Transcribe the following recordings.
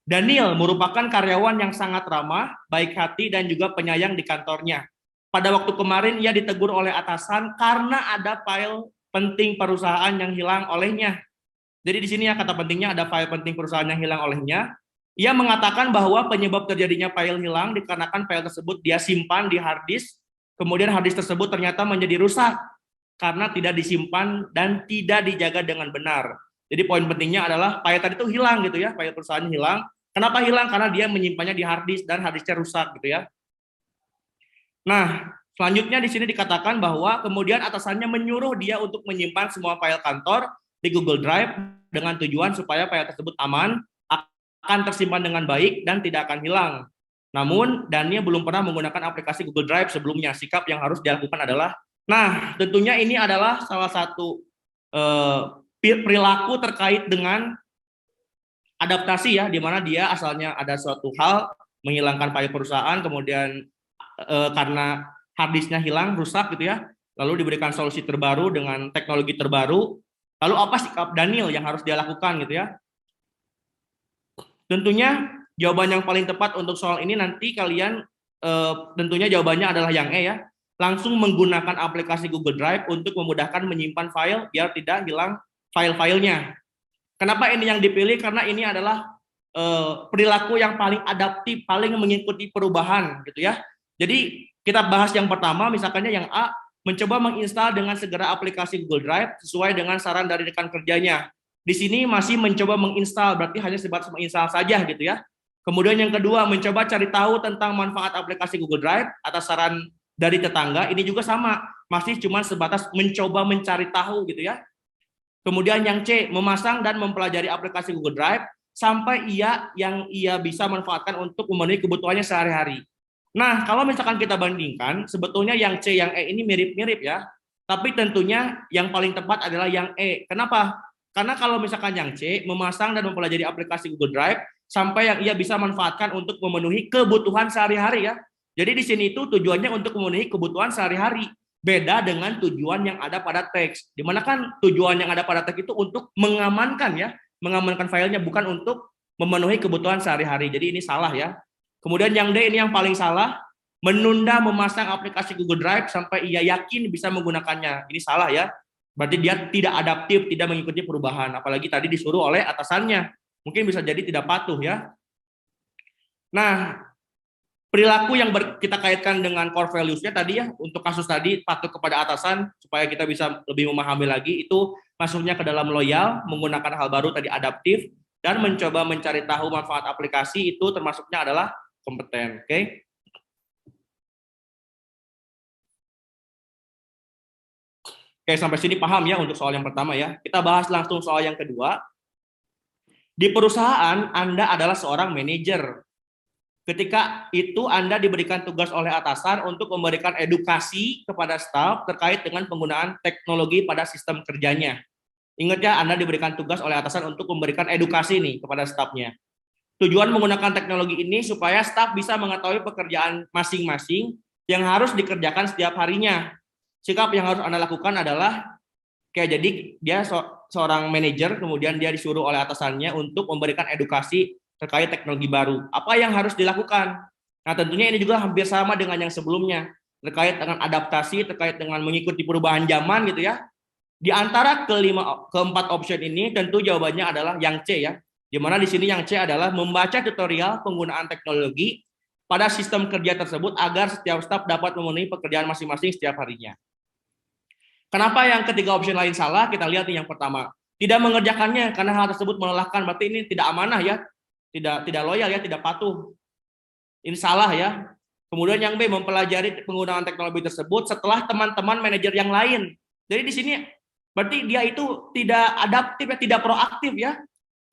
Daniel merupakan karyawan yang sangat ramah, baik hati, dan juga penyayang di kantornya. Pada waktu kemarin ia ditegur oleh atasan karena ada file penting perusahaan yang hilang olehnya. Jadi di sini ya kata pentingnya ada file penting perusahaan yang hilang olehnya. Ia mengatakan bahwa penyebab terjadinya file hilang dikarenakan file tersebut dia simpan di hard disk, kemudian hard disk tersebut ternyata menjadi rusak karena tidak disimpan dan tidak dijaga dengan benar. Jadi poin pentingnya adalah file tadi itu hilang gitu ya, file perusahaan hilang. Kenapa hilang? Karena dia menyimpannya di hard disk dan hard disknya rusak gitu ya. Nah, selanjutnya di sini dikatakan bahwa kemudian atasannya menyuruh dia untuk menyimpan semua file kantor di Google Drive dengan tujuan supaya file tersebut aman, akan tersimpan dengan baik dan tidak akan hilang. Namun, Daniel belum pernah menggunakan aplikasi Google Drive sebelumnya. Sikap yang harus dilakukan adalah, nah, tentunya ini adalah salah satu perilaku terkait dengan adaptasi ya, di mana dia asalnya ada suatu hal menghilangkan file perusahaan, kemudian karena harddisknya hilang, rusak gitu ya, lalu diberikan solusi terbaru dengan teknologi terbaru. Lalu apa sikap Daniel yang harus dia lakukan gitu ya? Tentunya jawaban yang paling tepat untuk soal ini nanti kalian tentunya jawabannya adalah yang E ya. Langsung menggunakan aplikasi Google Drive untuk memudahkan menyimpan file biar tidak hilang file-filenya. Kenapa ini yang dipilih? Karena ini adalah perilaku yang paling adaptif, paling mengikuti perubahan gitu ya. Jadi kita bahas yang pertama, misalkannya yang A, mencoba menginstal dengan segera aplikasi Google Drive sesuai dengan saran dari rekan kerjanya. Di sini masih mencoba menginstal, berarti hanya sebatas menginstal saja gitu ya. Kemudian yang kedua, mencoba cari tahu tentang manfaat aplikasi Google Drive atas saran dari tetangga. Ini juga sama, masih cuma sebatas mencoba mencari tahu gitu ya. Kemudian yang C, memasang dan mempelajari aplikasi Google Drive sampai ia bisa manfaatkan untuk memenuhi kebutuhannya sehari-hari. Nah, kalau misalkan kita bandingkan, sebetulnya yang C, yang E ini mirip-mirip ya. Tapi tentunya yang paling tepat adalah yang E. Kenapa? Karena kalau misalkan yang C, memasang dan mempelajari aplikasi Google Drive sampai yang ia bisa manfaatkan untuk memenuhi kebutuhan sehari-hari ya. Jadi di sini itu tujuannya untuk memenuhi kebutuhan sehari-hari. Beda dengan tujuan yang ada pada teks. Dimana kan tujuan yang ada pada teks itu untuk mengamankan ya, mengamankan filenya, bukan untuk memenuhi kebutuhan sehari-hari. Jadi ini salah ya. Kemudian yang D ini yang paling salah, menunda memasang aplikasi Google Drive sampai ia yakin bisa menggunakannya. Ini salah ya. Berarti dia tidak adaptif, tidak mengikuti perubahan. Apalagi tadi disuruh oleh atasannya. Mungkin bisa jadi tidak patuh ya. Nah, perilaku yang kita kaitkan dengan core values-nya tadi ya, untuk kasus tadi patuh kepada atasan supaya kita bisa lebih memahami lagi, itu masuknya ke dalam loyal, menggunakan hal baru tadi adaptif, dan mencoba mencari tahu manfaat aplikasi, itu termasuknya adalah kompeten. Oke? Oke, sampai sini paham ya untuk soal yang pertama ya. Kita bahas langsung soal yang kedua. Di perusahaan Anda adalah seorang manajer. Ketika itu Anda diberikan tugas oleh atasan untuk memberikan edukasi kepada staf terkait dengan penggunaan teknologi pada sistem kerjanya. Ingat ya, Anda diberikan tugas oleh atasan untuk memberikan edukasi nih kepada stafnya. Tujuan menggunakan teknologi ini supaya staf bisa mengetahui pekerjaan masing-masing yang harus dikerjakan setiap harinya. Sikap yang harus Anda lakukan adalah kayak jadi dia seorang manajer, kemudian dia disuruh oleh atasannya untuk memberikan edukasi terkait teknologi baru. Apa yang harus dilakukan? Nah, tentunya ini juga hampir sama dengan yang sebelumnya, terkait dengan adaptasi, terkait dengan mengikuti perubahan zaman gitu ya. Di antara keempat option ini, tentu jawabannya adalah yang C ya. Di mana di sini yang C adalah membaca tutorial penggunaan teknologi pada sistem kerja tersebut agar setiap staf dapat memenuhi pekerjaan masing-masing setiap harinya. Kenapa yang ketiga option lain salah? Kita lihat nih yang pertama. Tidak mengerjakannya karena hal tersebut melelahkan, berarti ini tidak amanah ya. Tidak loyal ya, tidak patuh. Ini salah ya. Kemudian yang B, mempelajari penggunaan teknologi tersebut setelah teman-teman manajer yang lain. Jadi di sini berarti dia itu tidak adaptif ya, tidak proaktif ya.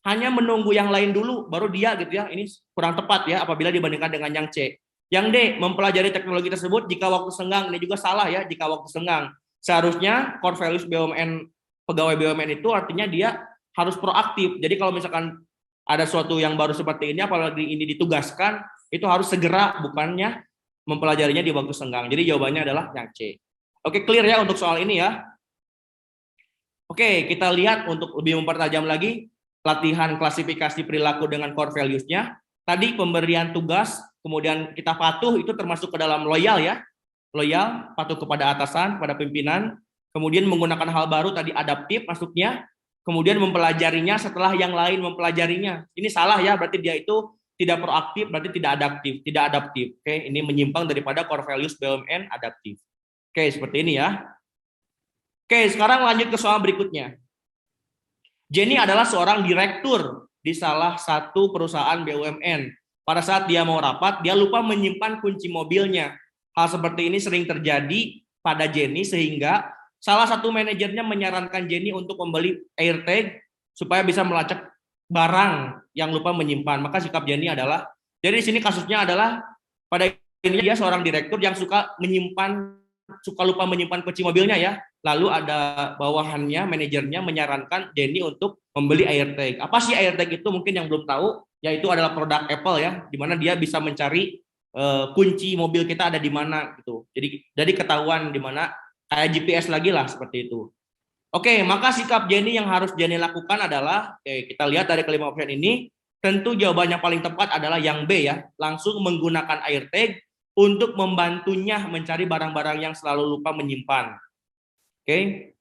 Hanya menunggu yang lain dulu baru dia gitu ya. Ini kurang tepat ya apabila dibandingkan dengan yang C. Yang D, mempelajari teknologi tersebut jika waktu senggang. Ini juga salah ya, jika waktu senggang. Seharusnya core values BUMN, pegawai BUMN itu artinya dia harus proaktif. Jadi kalau misalkan ada suatu yang baru seperti ini, apalagi ini ditugaskan, itu harus segera, bukannya mempelajarinya di waktu senggang. Jadi jawabannya adalah yang C. Oke, clear ya untuk soal ini ya. Oke, kita lihat untuk lebih mempertajam lagi. latihan klasifikasi perilaku dengan core values-nya. Tadi pemberian tugas, kemudian kita patuh, itu termasuk ke dalam loyal ya. Loyal, patuh kepada atasan, pada pimpinan. Kemudian menggunakan hal baru, tadi adaptif masuknya. Kemudian mempelajarinya setelah yang lain mempelajarinya. Ini salah ya, berarti dia itu tidak proaktif, berarti tidak adaptif. Tidak adaptif. Oke, ini menyimpang daripada core values BUMN adaptif. Oke, seperti ini ya. Oke, sekarang lanjut ke soal berikutnya. Jenny adalah seorang direktur di salah satu perusahaan BUMN. Pada saat dia mau rapat, dia lupa menyimpan kunci mobilnya. Hal seperti ini sering terjadi pada Jenny sehingga salah satu manajernya menyarankan Jenny untuk membeli AirTag supaya bisa melacak barang yang lupa menyimpan. Maka sikap Jenny adalah, jadi di sini kasusnya adalah pada ini dia seorang direktur yang suka lupa menyimpan kunci mobilnya ya. Lalu ada bawahannya, manajernya menyarankan Jenny untuk membeli AirTag. Apa sih AirTag itu? Mungkin yang belum tahu, yaitu adalah produk Apple ya, di mana dia bisa mencari kunci mobil kita ada di mana gitu. Jadi ketahuan di mana, kayak GPS lagi lah seperti itu. Oke, maka sikap Jenny yang harus Jenny lakukan adalah, kita lihat dari kelima opsi ini, tentu jawabannya paling tepat adalah yang B ya, langsung menggunakan AirTag untuk membantunya mencari barang-barang yang selalu lupa menyimpan. Oke,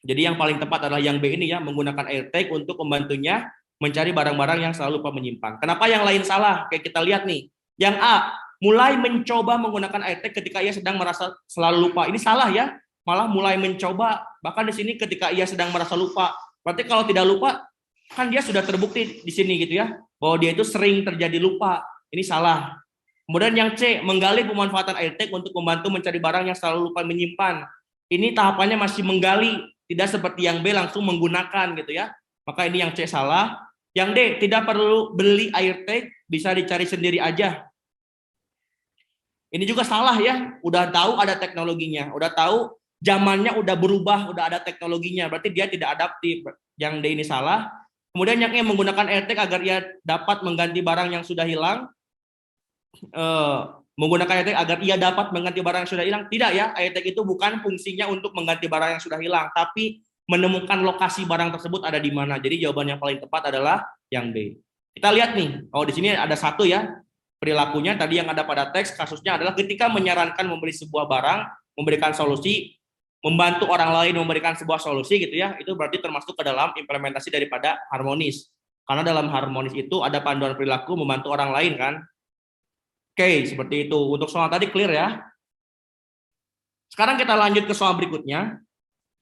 jadi yang paling tepat adalah yang B ini ya, menggunakan AirTag untuk membantunya mencari barang-barang yang selalu lupa menyimpan. Kenapa yang lain salah? Oke, kita lihat nih. Yang A, mulai mencoba menggunakan AirTag ketika ia sedang merasa selalu lupa. Ini salah ya, malah mulai mencoba. Bahkan di sini ketika ia sedang merasa lupa. Berarti kalau tidak lupa, kan dia sudah terbukti di sini gitu ya, bahwa dia itu sering terjadi lupa. Ini salah. Kemudian yang C, menggali pemanfaatan AirTag untuk membantu mencari barang yang selalu lupa menyimpan. Ini tahapannya masih menggali, tidak seperti yang B langsung menggunakan gitu ya. Maka ini yang C salah. Yang D, tidak perlu beli AirTag, bisa dicari sendiri aja. Ini juga salah ya, udah tahu ada teknologinya, udah tahu zamannya udah berubah, udah ada teknologinya, berarti dia tidak adaptif. Yang D ini salah. Kemudian yang E, menggunakan AirTag agar ia dapat mengganti barang yang sudah hilang. Menggunakan AirTag agar ia dapat mengganti barang yang sudah hilang. Tidak ya, AirTag itu bukan fungsinya untuk mengganti barang yang sudah hilang, tapi menemukan lokasi barang tersebut ada di mana. Jadi jawaban yang paling tepat adalah yang B. Kita lihat nih, oh di sini ada satu ya, perilakunya tadi yang ada pada teks, kasusnya adalah ketika menyarankan membeli sebuah barang, memberikan solusi, membantu orang lain memberikan sebuah solusi gitu ya, itu berarti termasuk ke dalam implementasi daripada harmonis. Karena dalam harmonis itu ada panduan perilaku membantu orang lain kan. Oke, seperti itu. Untuk soal tadi clear ya. Sekarang kita lanjut ke soal berikutnya.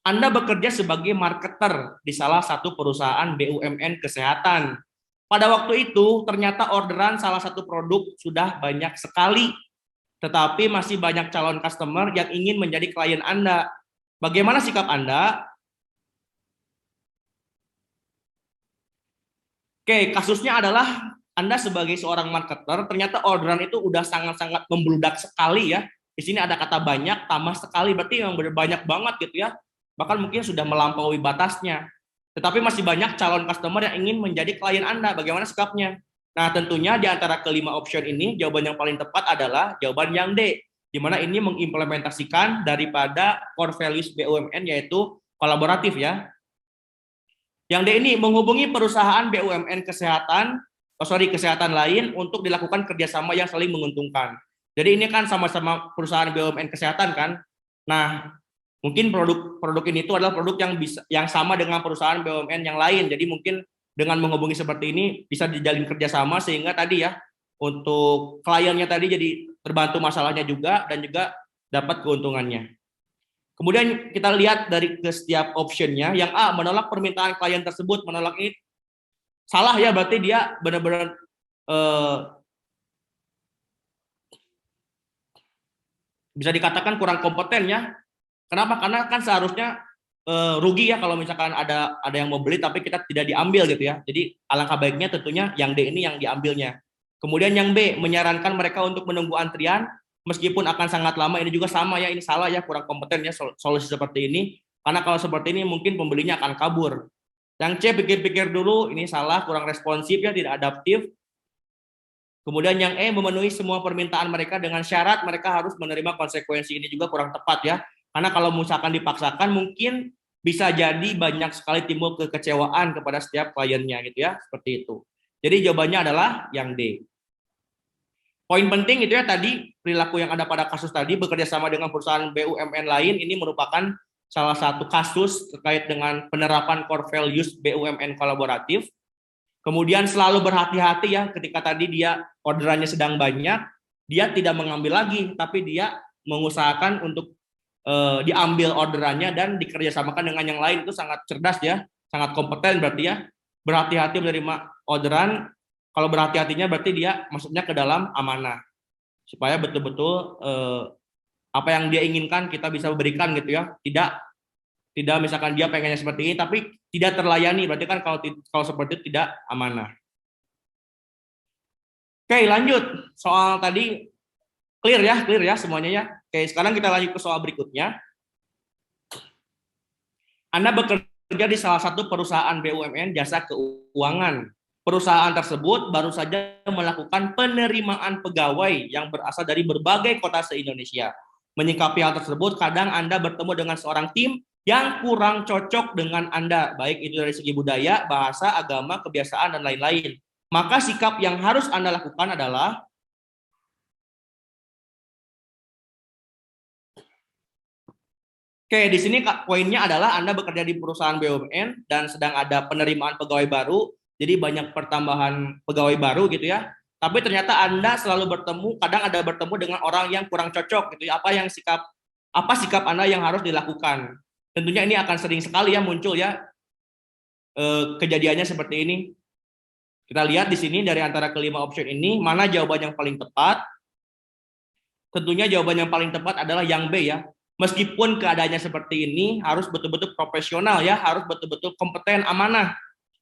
Anda bekerja sebagai marketer di salah satu perusahaan BUMN kesehatan. Pada waktu itu, ternyata orderan salah satu produk sudah banyak sekali, tetapi masih banyak calon customer yang ingin menjadi klien Anda. Bagaimana sikap Anda? Oke, kasusnya adalah Anda sebagai seorang marketer, ternyata orderan itu udah sangat-sangat membludak sekali ya. Di sini ada kata banyak, tambah sekali, berarti yang banyak banget gitu ya. Bahkan mungkin sudah melampaui batasnya. Tetapi masih banyak calon customer yang ingin menjadi klien Anda. Bagaimana sikapnya? Nah, tentunya di antara kelima option ini, jawaban yang paling tepat adalah jawaban yang D, di mana ini mengimplementasikan daripada core values BUMN, yaitu kolaboratif ya. Yang D ini menghubungi perusahaan BUMN kesehatan lain untuk dilakukan kerjasama yang saling menguntungkan. Jadi ini kan sama-sama perusahaan BUMN kesehatan kan. Nah, mungkin produk ini itu adalah produk yang sama dengan perusahaan BUMN yang lain. Jadi mungkin dengan menghubungi seperti ini bisa dijalin kerjasama sehingga tadi ya untuk kliennya tadi jadi terbantu masalahnya juga dan juga dapat keuntungannya. Kemudian kita lihat dari ke setiap optionnya. Yang A, menolak permintaan klien tersebut. Menolak ini salah ya, berarti dia benar-benar bisa dikatakan kurang kompeten ya. Kenapa? Karena kan seharusnya rugi ya kalau misalkan ada yang mau beli tapi kita tidak diambil gitu ya. Jadi alangkah baiknya tentunya yang D ini yang diambilnya. Kemudian yang B, menyarankan mereka untuk menunggu antrian meskipun akan sangat lama. Ini juga sama ya, ini salah ya, kurang kompeten ya solusi seperti ini. Karena kalau seperti ini mungkin pembelinya akan kabur. Yang C, pikir-pikir dulu, ini salah, kurang responsif ya, tidak adaptif. Kemudian yang E, memenuhi semua permintaan mereka dengan syarat mereka harus menerima konsekuensi. Ini juga kurang tepat ya. Karena kalau misalkan dipaksakan mungkin bisa jadi banyak sekali timbul kekecewaan kepada setiap kliennya gitu ya, seperti itu. Jadi jawabannya adalah yang D. Poin penting itu ya tadi, perilaku yang ada pada kasus tadi bekerja sama dengan perusahaan BUMN lain ini merupakan salah satu kasus terkait dengan penerapan core values BUMN kolaboratif. Kemudian selalu berhati-hati ya ketika tadi dia orderannya sedang banyak, dia tidak mengambil lagi, tapi dia mengusahakan untuk diambil orderannya dan dikerjasamakan dengan yang lain. Itu sangat cerdas ya, sangat kompeten berarti ya. Berhati-hati menerima orderan. Kalau berhati-hatinya berarti dia masuknya ke dalam amanah supaya betul-betul apa yang dia inginkan kita bisa berikan gitu ya. Tidak misalkan dia pengennya seperti ini tapi tidak terlayani, berarti kan kalau seperti itu tidak amanah. Oke, lanjut soal tadi, clear ya semuanya ya. Oke, sekarang kita lanjut ke soal berikutnya. Anda bekerja di salah satu perusahaan BUMN jasa keuangan. Perusahaan tersebut baru saja melakukan penerimaan pegawai yang berasal dari berbagai kota se-Indonesia. Menyikapi hal tersebut, kadang Anda bertemu dengan seorang tim yang kurang cocok dengan Anda, baik itu dari segi budaya, bahasa, agama, kebiasaan, dan lain-lain. Maka sikap yang harus Anda lakukan adalah Oke, di sini poinnya adalah Anda bekerja di perusahaan BUMN dan sedang ada penerimaan pegawai baru, jadi banyak pertambahan pegawai baru gitu ya. Tapi ternyata Anda selalu bertemu, kadang ada bertemu dengan orang yang kurang cocok gitu ya. Apa sikap Anda yang harus dilakukan? Tentunya ini akan sering sekali ya muncul ya kejadiannya seperti ini. Kita lihat di sini dari antara kelima option ini, mana jawaban yang paling tepat? Tentunya jawaban yang paling tepat adalah yang B ya. Meskipun keadaannya seperti ini, harus betul-betul profesional ya, harus betul-betul kompeten, amanah,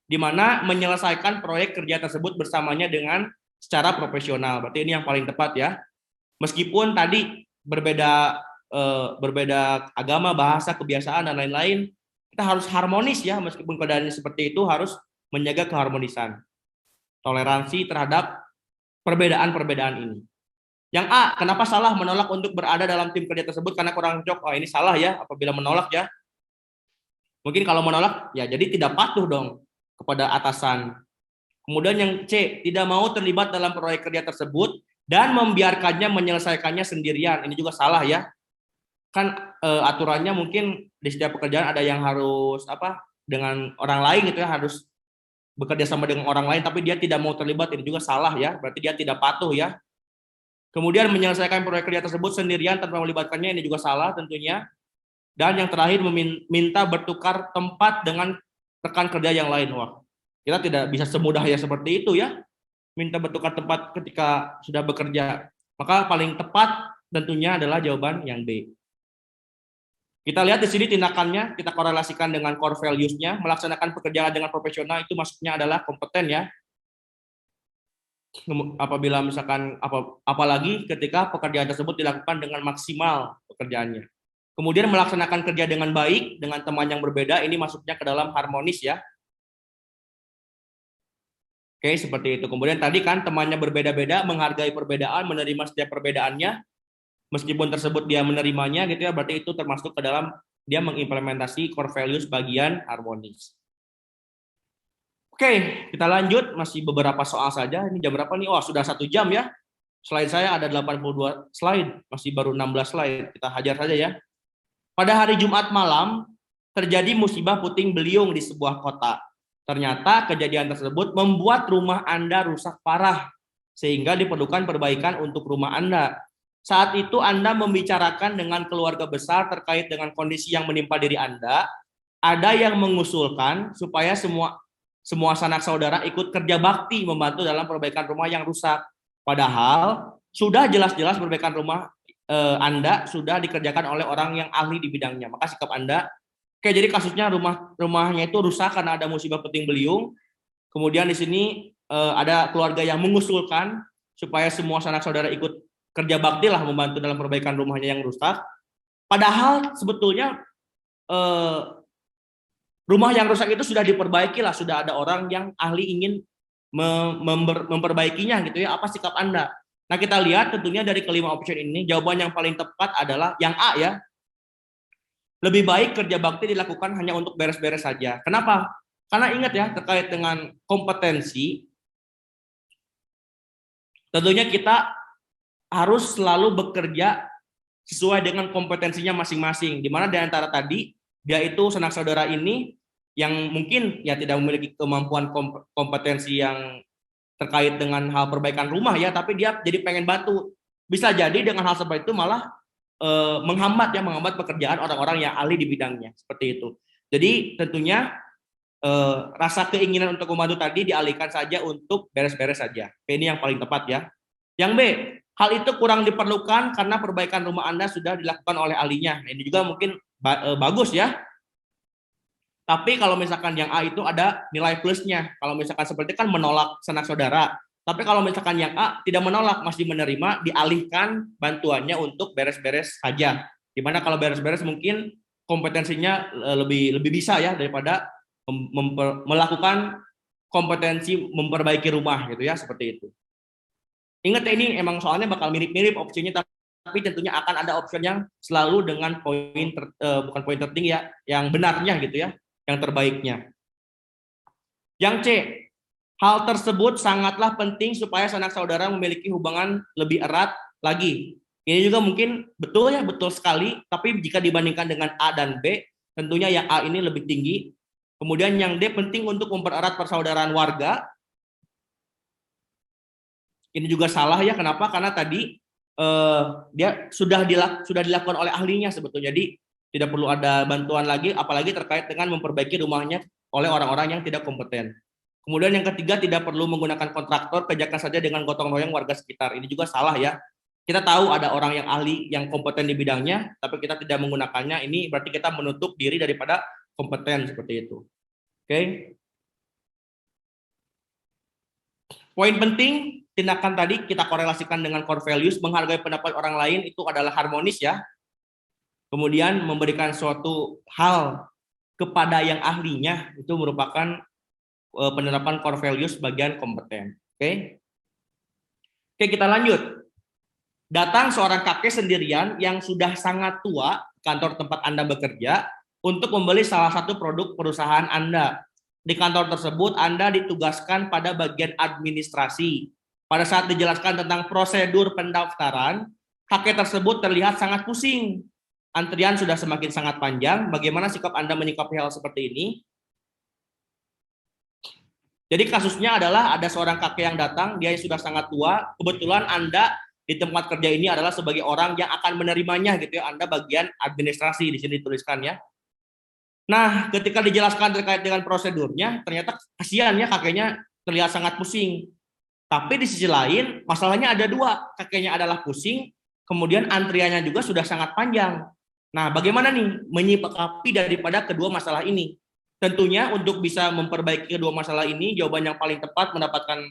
di mana menyelesaikan proyek kerja tersebut bersamanya dengan secara profesional. Berarti ini yang paling tepat ya. Meskipun tadi berbeda agama, bahasa, kebiasaan dan lain-lain, kita harus harmonis ya, meskipun keadaannya seperti itu harus menjaga keharmonisan. Toleransi terhadap perbedaan-perbedaan ini. Yang A, kenapa salah menolak untuk berada dalam tim kerja tersebut karena kurang cocok? Oh, ini salah ya apabila menolak ya. Mungkin kalau menolak ya jadi tidak patuh dong kepada atasan. Kemudian yang C, tidak mau terlibat dalam proyek kerja tersebut dan membiarkannya menyelesaikannya sendirian. Ini juga salah ya. Kan aturannya mungkin di setiap pekerjaan ada yang harus dengan orang lain gitu ya, harus bekerja sama dengan orang lain tapi dia tidak mau terlibat, ini juga salah ya. Berarti dia tidak patuh ya. Kemudian menyelesaikan proyek kerja tersebut sendirian tanpa melibatkannya, ini juga salah tentunya. Dan yang terakhir meminta bertukar tempat dengan rekan kerja yang lain. Wah, kita tidak bisa semudah ya seperti itu ya. Minta bertukar tempat ketika sudah bekerja. Maka paling tepat tentunya adalah jawaban yang B. Kita lihat di sini tindakannya, kita korelasikan dengan core values-nya, melaksanakan pekerjaan dengan profesional itu maksudnya adalah kompeten ya. Apabila misalkan apalagi ketika pekerjaan tersebut dilakukan dengan maksimal pekerjaannya. Kemudian melaksanakan kerja dengan baik dengan teman yang berbeda, ini masuknya ke dalam harmonis ya. Oke, seperti itu. Kemudian tadi kan temannya berbeda-beda, menghargai perbedaan, menerima setiap perbedaannya, meskipun tersebut dia menerimanya gitu ya, berarti itu termasuk ke dalam dia mengimplementasi core values bagian harmonis. Oke, kita lanjut, masih beberapa soal saja. Ini jam berapa nih? Oh, sudah 1 jam ya. Slide saya ada 82 slide, masih baru 16 slide. Kita hajar saja ya. Pada hari Jumat malam, terjadi musibah puting beliung di sebuah kota. Ternyata kejadian tersebut membuat rumah Anda rusak parah, sehingga diperlukan perbaikan untuk rumah Anda. Saat itu Anda membicarakan dengan keluarga besar terkait dengan kondisi yang menimpa diri Anda. Ada yang mengusulkan supaya semua sanak saudara ikut kerja bakti membantu dalam perbaikan rumah yang rusak. Padahal sudah jelas-jelas perbaikan rumah Anda sudah dikerjakan oleh orang yang ahli di bidangnya. Maka sikap Anda, oke, jadi kasusnya rumahnya itu rusak karena ada musibah puting beliung. Kemudian di sini ada keluarga yang mengusulkan supaya semua sanak saudara ikut kerja bakti lah membantu dalam perbaikan rumahnya yang rusak. Padahal sebetulnya rumah yang rusak itu sudah diperbaiki lah, sudah ada orang yang ahli ingin memperbaikinya gitu ya. Apa sikap Anda? Nah, kita lihat tentunya dari kelima option ini, jawaban yang paling tepat adalah yang A ya. lebih baik kerja bakti dilakukan hanya untuk beres-beres saja. Kenapa? Karena ingat ya, terkait dengan kompetensi, tentunya kita harus selalu bekerja sesuai dengan kompetensinya masing-masing. Di mana di antara tadi, dia itu sanak saudara ini yang mungkin ya tidak memiliki kemampuan kompetensi yang terkait dengan hal perbaikan rumah ya, tapi dia jadi pengen bantu. Bisa jadi dengan hal seperti itu malah menghambat pekerjaan orang-orang yang ahli di bidangnya, seperti itu. Jadi tentunya rasa keinginan untuk membantu tadi dialihkan saja untuk beres-beres saja. Ini yang paling tepat ya. Yang B, hal itu kurang diperlukan karena perbaikan rumah Anda sudah dilakukan oleh ahlinya. Ini juga mungkin bagus ya. Tapi kalau misalkan yang A itu ada nilai plusnya. Kalau misalkan seperti kan menolak sanak saudara. Tapi kalau misalkan yang A tidak menolak, masih menerima, dialihkan bantuannya untuk beres-beres saja. Dimana kalau beres-beres mungkin kompetensinya lebih bisa ya daripada melakukan kompetensi memperbaiki rumah gitu ya, seperti itu. Ingat ya, ini emang soalnya bakal mirip-mirip opsinya, tapi tentunya akan ada opsi yang selalu dengan poin bukan poin tertinggi ya, yang benarnya gitu ya, yang terbaiknya. Yang C, hal tersebut sangatlah penting supaya sanak saudara memiliki hubungan lebih erat lagi. Ini juga mungkin betul ya, betul sekali, tapi jika dibandingkan dengan A dan B, tentunya yang A ini lebih tinggi. Kemudian yang D penting untuk mempererat persaudaraan warga. Ini juga salah ya, kenapa? Karena tadi dia sudah dilakukan oleh ahlinya sebetulnya. Jadi tidak perlu ada bantuan lagi, apalagi terkait dengan memperbaiki rumahnya oleh orang-orang yang tidak kompeten. Kemudian yang ketiga, tidak perlu menggunakan kontraktor, kerjakan saja dengan gotong royong warga sekitar. Ini juga salah ya. Kita tahu ada orang yang ahli, yang kompeten di bidangnya, tapi kita tidak menggunakannya. Ini berarti kita menutup diri daripada kompeten seperti itu. Oke. Poin penting, tindakan tadi kita korelasikan dengan core values, menghargai pendapat orang lain itu adalah harmonis ya. Kemudian memberikan suatu hal kepada yang ahlinya itu merupakan penerapan core values bagian kompeten. Oke. Oke, kita lanjut. Datang seorang kakek sendirian yang sudah sangat tua kantor tempat Anda bekerja untuk membeli salah satu produk perusahaan Anda. Di kantor tersebut Anda ditugaskan pada bagian administrasi. Pada saat dijelaskan tentang prosedur pendaftaran, kakek tersebut terlihat sangat pusing. Antrian sudah semakin sangat panjang. Bagaimana sikap Anda menyikapi hal seperti ini? Jadi kasusnya adalah ada seorang kakek yang datang, dia sudah sangat tua. Kebetulan Anda di tempat kerja ini adalah sebagai orang yang akan menerimanya gitu ya. Anda bagian administrasi di sini dituliskan ya. Nah, ketika dijelaskan terkait dengan prosedurnya, ternyata kasihan ya kakeknya terlihat sangat pusing. Tapi di sisi lain, masalahnya ada dua. Kakeknya adalah pusing, kemudian antriannya juga sudah sangat panjang. Nah, bagaimana nih menyikapi daripada kedua masalah ini? Tentunya untuk bisa memperbaiki kedua masalah ini, jawaban yang paling tepat mendapatkan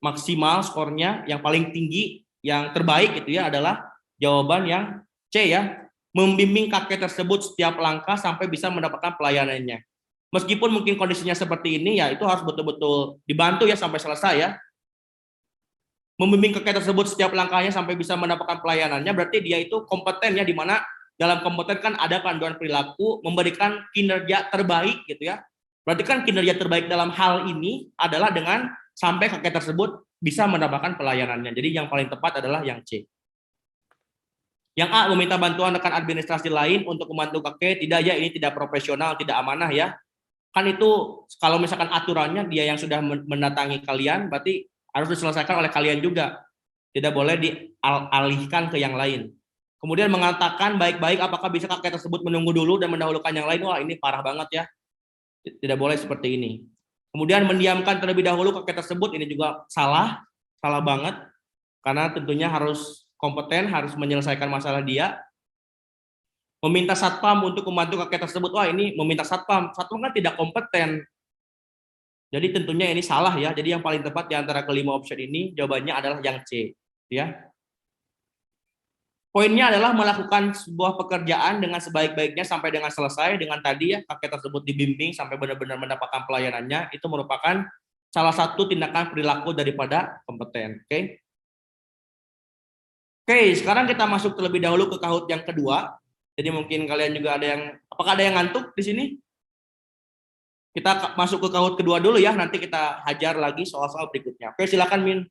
maksimal skornya, yang paling tinggi, yang terbaik itu ya adalah jawaban yang C ya. Membimbing kakek tersebut setiap langkah sampai bisa mendapatkan pelayanannya. Meskipun mungkin kondisinya seperti ini, ya itu harus betul-betul dibantu ya sampai selesai ya. Membimbing kakek tersebut setiap langkahnya sampai bisa mendapatkan pelayanannya, berarti dia itu kompeten ya, di mana dalam kompeten kan ada panduan perilaku, memberikan kinerja terbaik gitu ya. Berarti kan kinerja terbaik dalam hal ini adalah dengan sampai kakek tersebut bisa mendapatkan pelayanannya. Jadi yang paling tepat adalah yang C. Yang A, meminta bantuan rekan administrasi lain untuk membantu kakek. Tidak ya, ini tidak profesional, tidak amanah ya. Kan itu kalau misalkan aturannya dia yang sudah mendatangi kalian, berarti harus diselesaikan oleh kalian juga. Tidak boleh dialihkan ke yang lain. Kemudian mengatakan baik-baik apakah bisa kakek tersebut menunggu dulu dan mendahulukan yang lain. Wah, ini parah banget ya. Tidak boleh seperti ini. Kemudian mendiamkan terlebih dahulu kakek tersebut, ini juga salah banget. Karena tentunya harus kompeten, harus menyelesaikan masalah dia. Meminta satpam untuk membantu kakek tersebut, wah ini meminta satpam kan tidak kompeten. Jadi tentunya ini salah ya. Jadi yang paling tepat di antara kelima option ini jawabannya adalah yang C, ya. Poinnya adalah melakukan sebuah pekerjaan dengan sebaik-baiknya sampai dengan selesai, dengan tadi ya kakek tersebut dibimbing sampai benar-benar mendapatkan pelayanannya, itu merupakan salah satu tindakan perilaku daripada kompeten. Oke, sekarang kita masuk terlebih dahulu ke kahut yang kedua. Jadi mungkin kalian juga ada yang, apakah ada yang ngantuk di sini? Kita masuk ke Kahoot kedua dulu ya, nanti kita hajar lagi soal-soal berikutnya. Oke, silakan Min.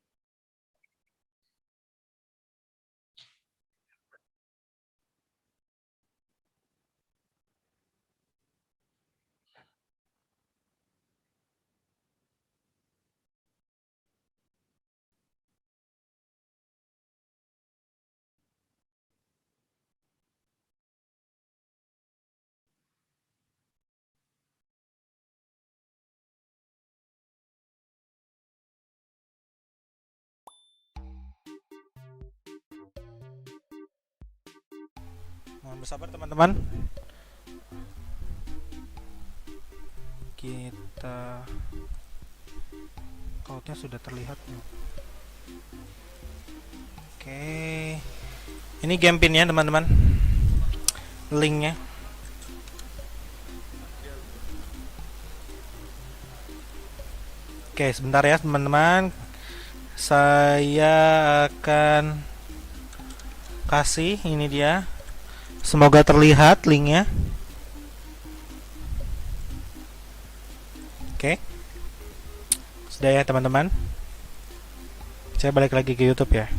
Mohon bersabar teman-teman. Kita Kahootnya sudah terlihat nih. Oke. Ini game pinnya teman-teman. Linknya. Oke, sebentar ya teman-teman. Saya akan kasih ini dia. Semoga terlihat linknya. Oke. Sudah ya teman-teman. Saya balik lagi ke YouTube ya.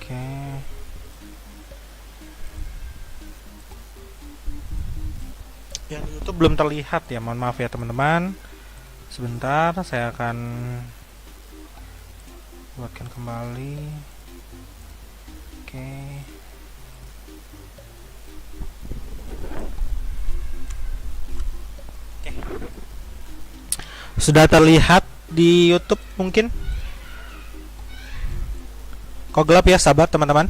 Oke. Yang di YouTube belum terlihat ya, mohon maaf ya teman-teman. Sebentar, saya akan buatkan kembali. Oke. Oke. Sudah terlihat di YouTube mungkin? Kok gelap ya, sabar teman-teman.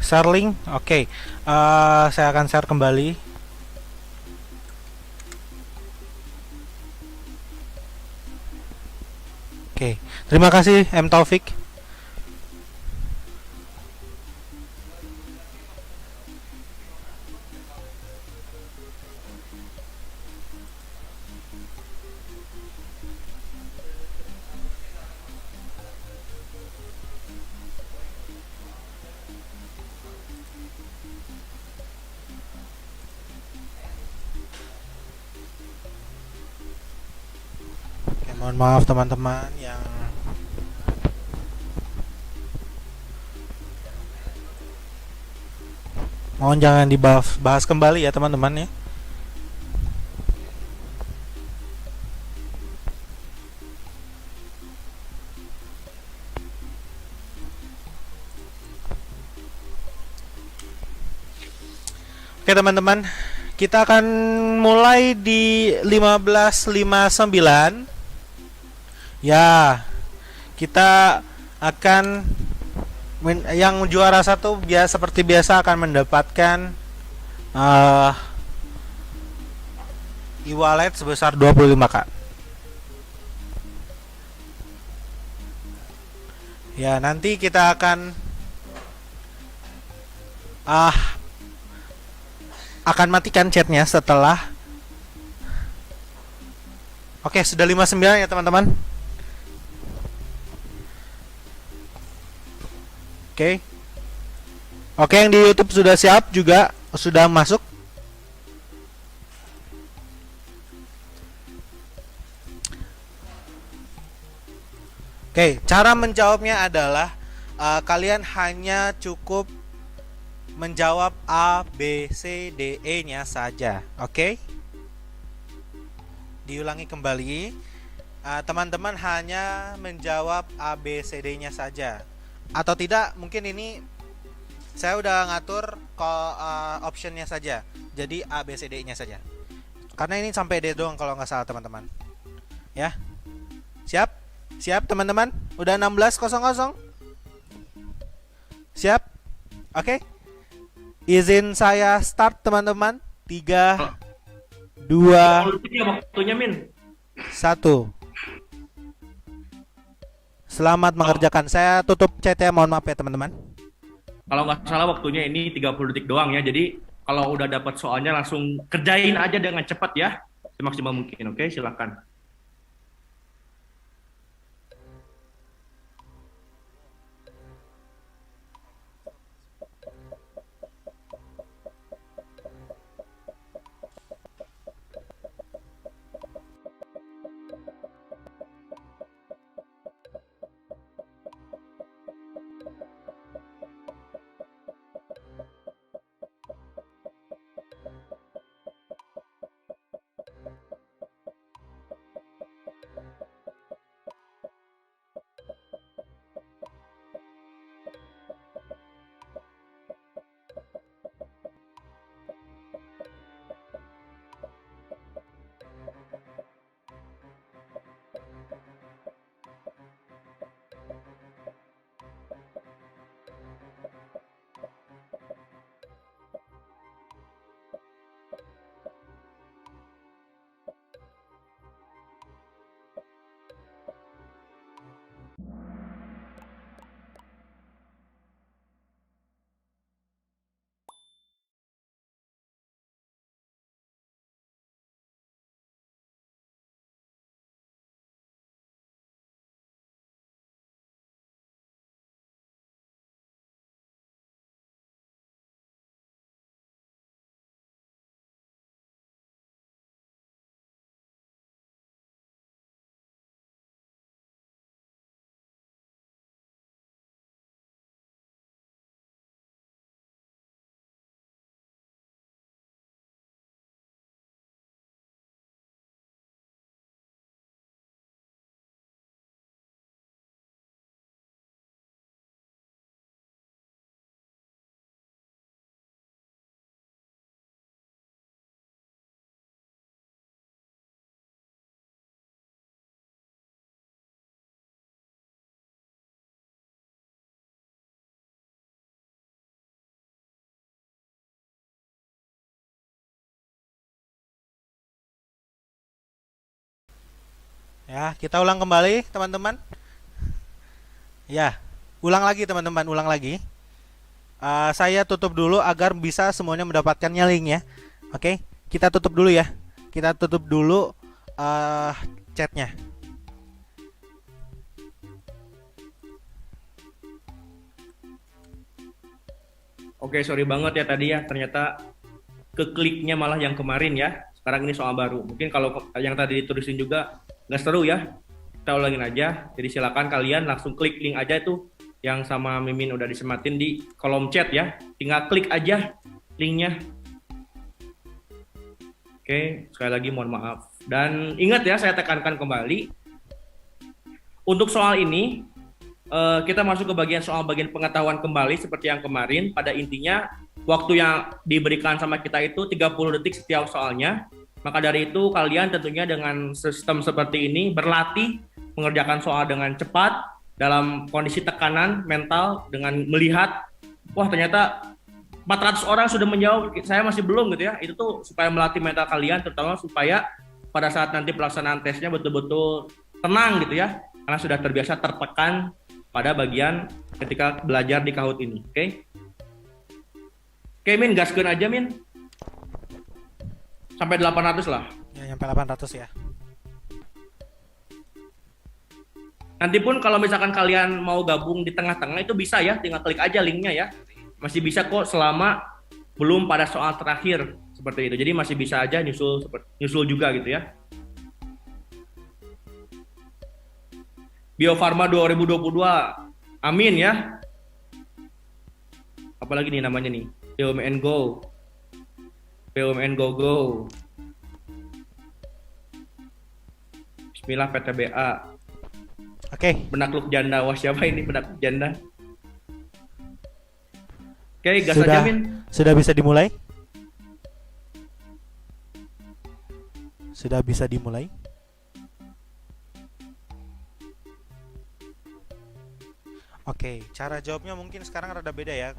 Share link, oke. Saya akan share kembali. Oke, terima kasih M Taufik. Oke, mohon maaf teman-teman yang mohon jangan dibahas kembali ya teman-teman ya. Oke teman-teman, kita akan mulai di 15.59. Ya, kita akan yang juara satu seperti biasa akan mendapatkan e-wallet sebesar 25k. Ya, nanti kita akan matikan chatnya setelah. Oke, sudah 59 ya teman-teman. Oke. Oke, yang di YouTube sudah siap juga, sudah masuk. Oke, cara menjawabnya adalah kalian hanya cukup menjawab A, B, C, D, E-nya saja. Oke? Diulangi kembali. Teman-teman hanya menjawab A, B, C, D-nya saja. Atau tidak, mungkin ini saya udah ngatur optionnya saja. Jadi A, B, C, D-nya saja. Karena ini sampai D doang kalau nggak salah teman-teman. Ya. Siap? Siap teman-teman? Udah 16.00? Siap? Oke? Izin saya start teman-teman. 3, 2, Waktunya Min. 1. Selamat mengerjakan. Saya tutup chat ya, mohon maaf ya teman-teman. Kalau nggak salah waktunya ini 30 detik doang ya. Jadi kalau udah dapat soalnya langsung kerjain aja dengan cepat ya. Semaksimal mungkin. Oke, silakan. Ya, kita ulang kembali, teman-teman. Ya, ulang lagi teman-teman, ulang lagi. Saya tutup dulu agar bisa semuanya mendapatkannya linknya. Oke, kita tutup dulu ya. Kita tutup dulu chatnya. Oke, sorry banget ya tadi ya. Ternyata kekliknya malah yang kemarin ya. Sekarang ini soal baru. Mungkin kalau yang tadi ditulisin juga nggak seru ya. Kita ulangin aja. Jadi silakan kalian langsung klik link aja itu yang sama Mimin udah disematin di kolom chat ya. Tinggal klik aja linknya. Oke, sekali lagi mohon maaf. Dan ingat ya, saya tekankan kembali. Untuk soal ini, kita masuk ke bagian pengetahuan kembali seperti yang kemarin. Pada intinya, waktu yang diberikan sama kita itu 30 detik setiap soalnya. Maka dari itu, kalian tentunya dengan sistem seperti ini berlatih mengerjakan soal dengan cepat, dalam kondisi tekanan mental, dengan melihat, wah ternyata 400 orang sudah menjawab, saya masih belum gitu ya. Itu tuh supaya melatih mental kalian, terutama supaya pada saat nanti pelaksanaan tesnya betul-betul tenang gitu ya. Karena sudah terbiasa tertekan pada bagian ketika belajar di Kahoot ini. Oke, Min, gaskeun aja, Min. Sampai 800 lah. Ya, sampai 800 ya. Nanti pun kalau misalkan kalian mau gabung di tengah-tengah itu bisa ya, tinggal klik aja linknya ya. Masih bisa kok selama belum pada soal terakhir seperti itu. Jadi masih bisa aja nyusul juga gitu ya. Bio Farma 2022. Amin ya. Apalagi nih namanya nih. BUMN Go. BUMN Go Go. Bismillah PTBA. Oke. Penakluk janda. Wah, siapa ini penakluk janda? Oke, gas Sudah, aja, Min. sudah bisa dimulai? Sudah bisa dimulai? Oke, cara jawabnya mungkin sekarang rada beda ya.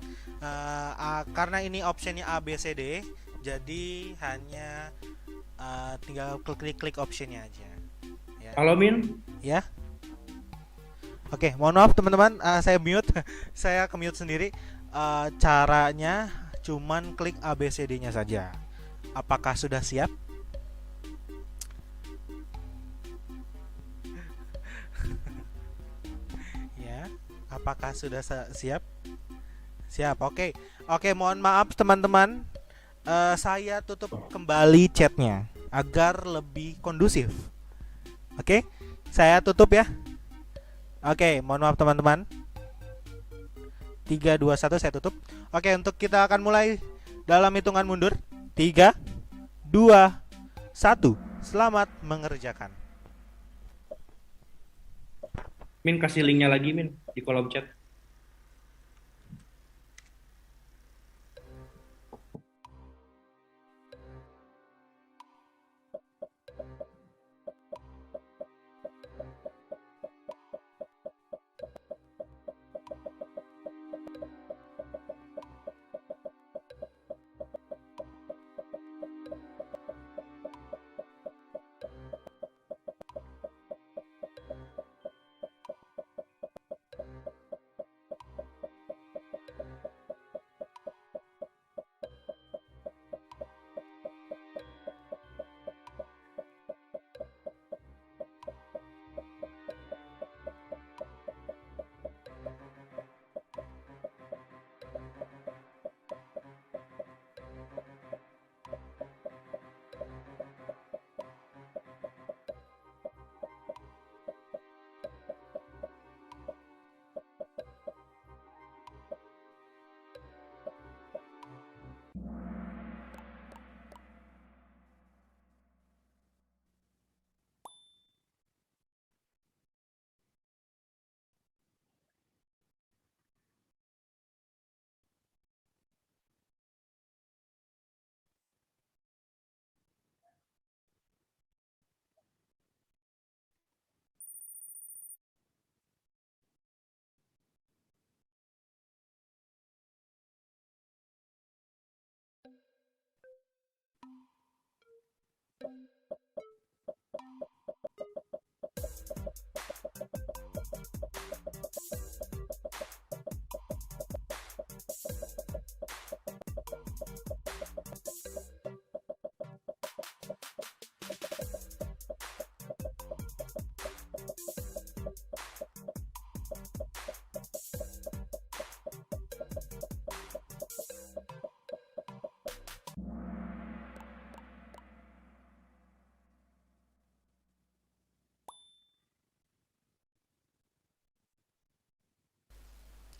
Karena ini optionnya A, B, C, D, jadi hanya tinggal klik optionnya aja. Ya. Halo, Min. Ya. Oke, mohon maaf teman-teman, saya mute, saya ke mute sendiri. caranya cuman klik ABCD-nya saja. Apakah sudah siap? Ya, apakah sudah siap? Siap. Oke. Oke, mohon maaf teman-teman. Saya tutup kembali chatnya agar lebih kondusif. Oke, saya tutup ya. Oke, mohon maaf teman-teman. 3, 2, 1 saya tutup. Oke, untuk kita akan mulai dalam hitungan mundur. 3, 2, 1. Selamat mengerjakan. Min, kasih linknya lagi, Min, di kolom chat.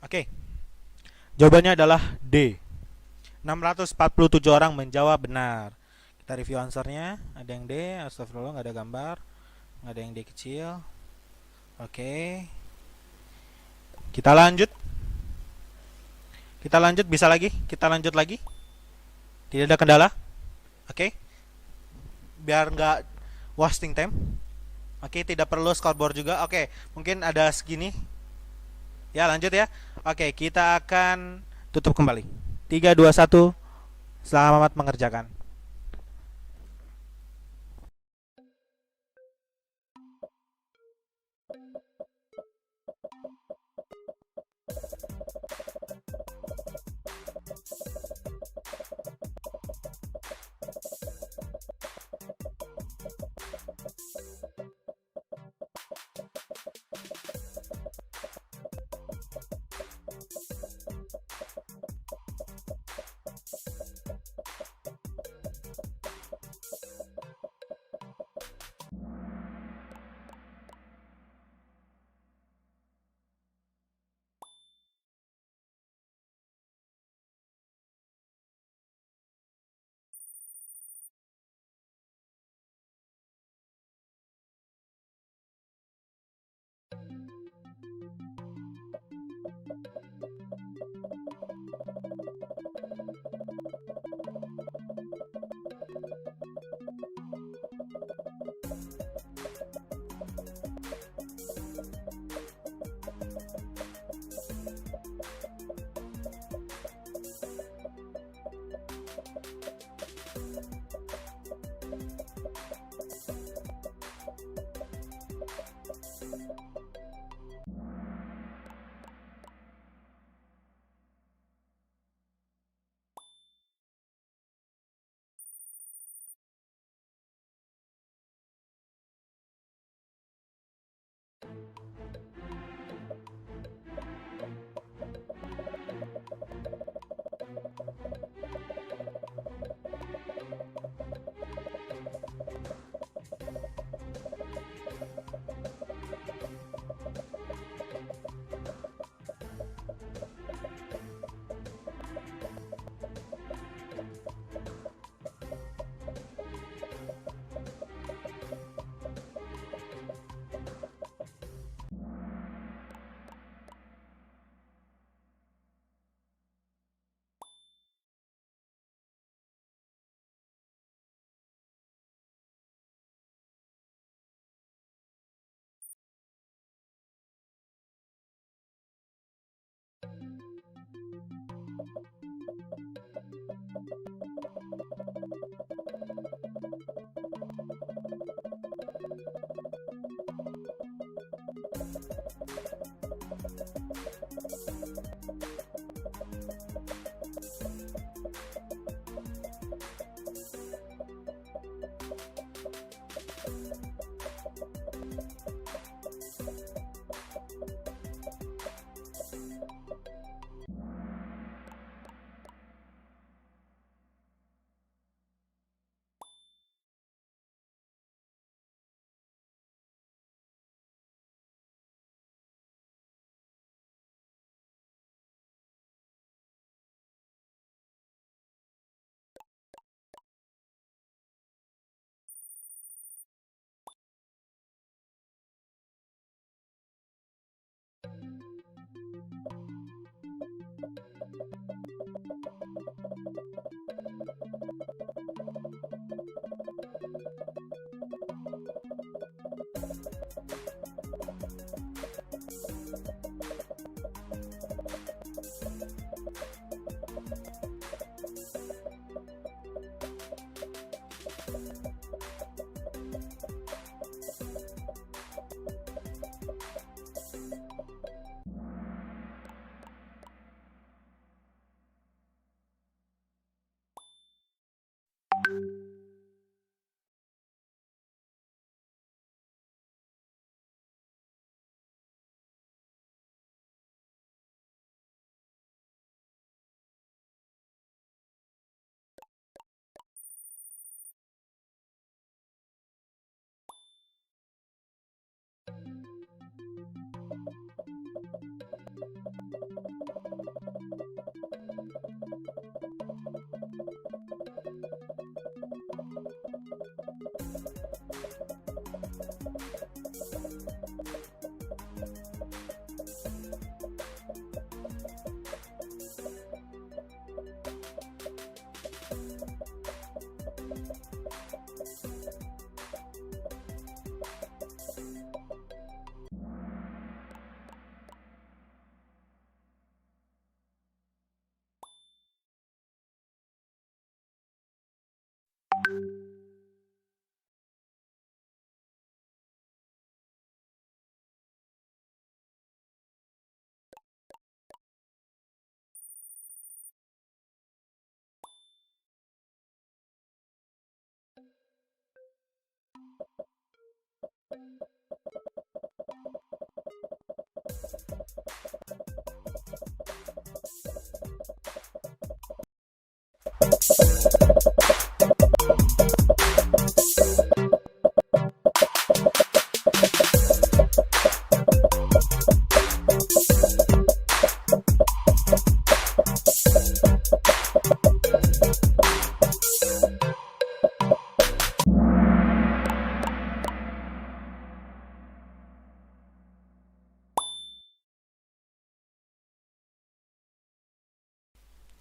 Oke. Jawabannya adalah D. 647 orang menjawab benar. Kita review answernya. Ada yang D, astagfirullah, nggak ada gambar. Nggak ada yang D kecil. Oke. Kita lanjut. Bisa lagi. Kita lanjut lagi. Tidak ada kendala. Oke. Biar nggak wasting time. Oke, tidak perlu scoreboard juga. Oke, mungkin ada segini. Ya, lanjut ya. Oke, kita akan tutup kembali. 3, 2, 1. Selamat mengerjakan.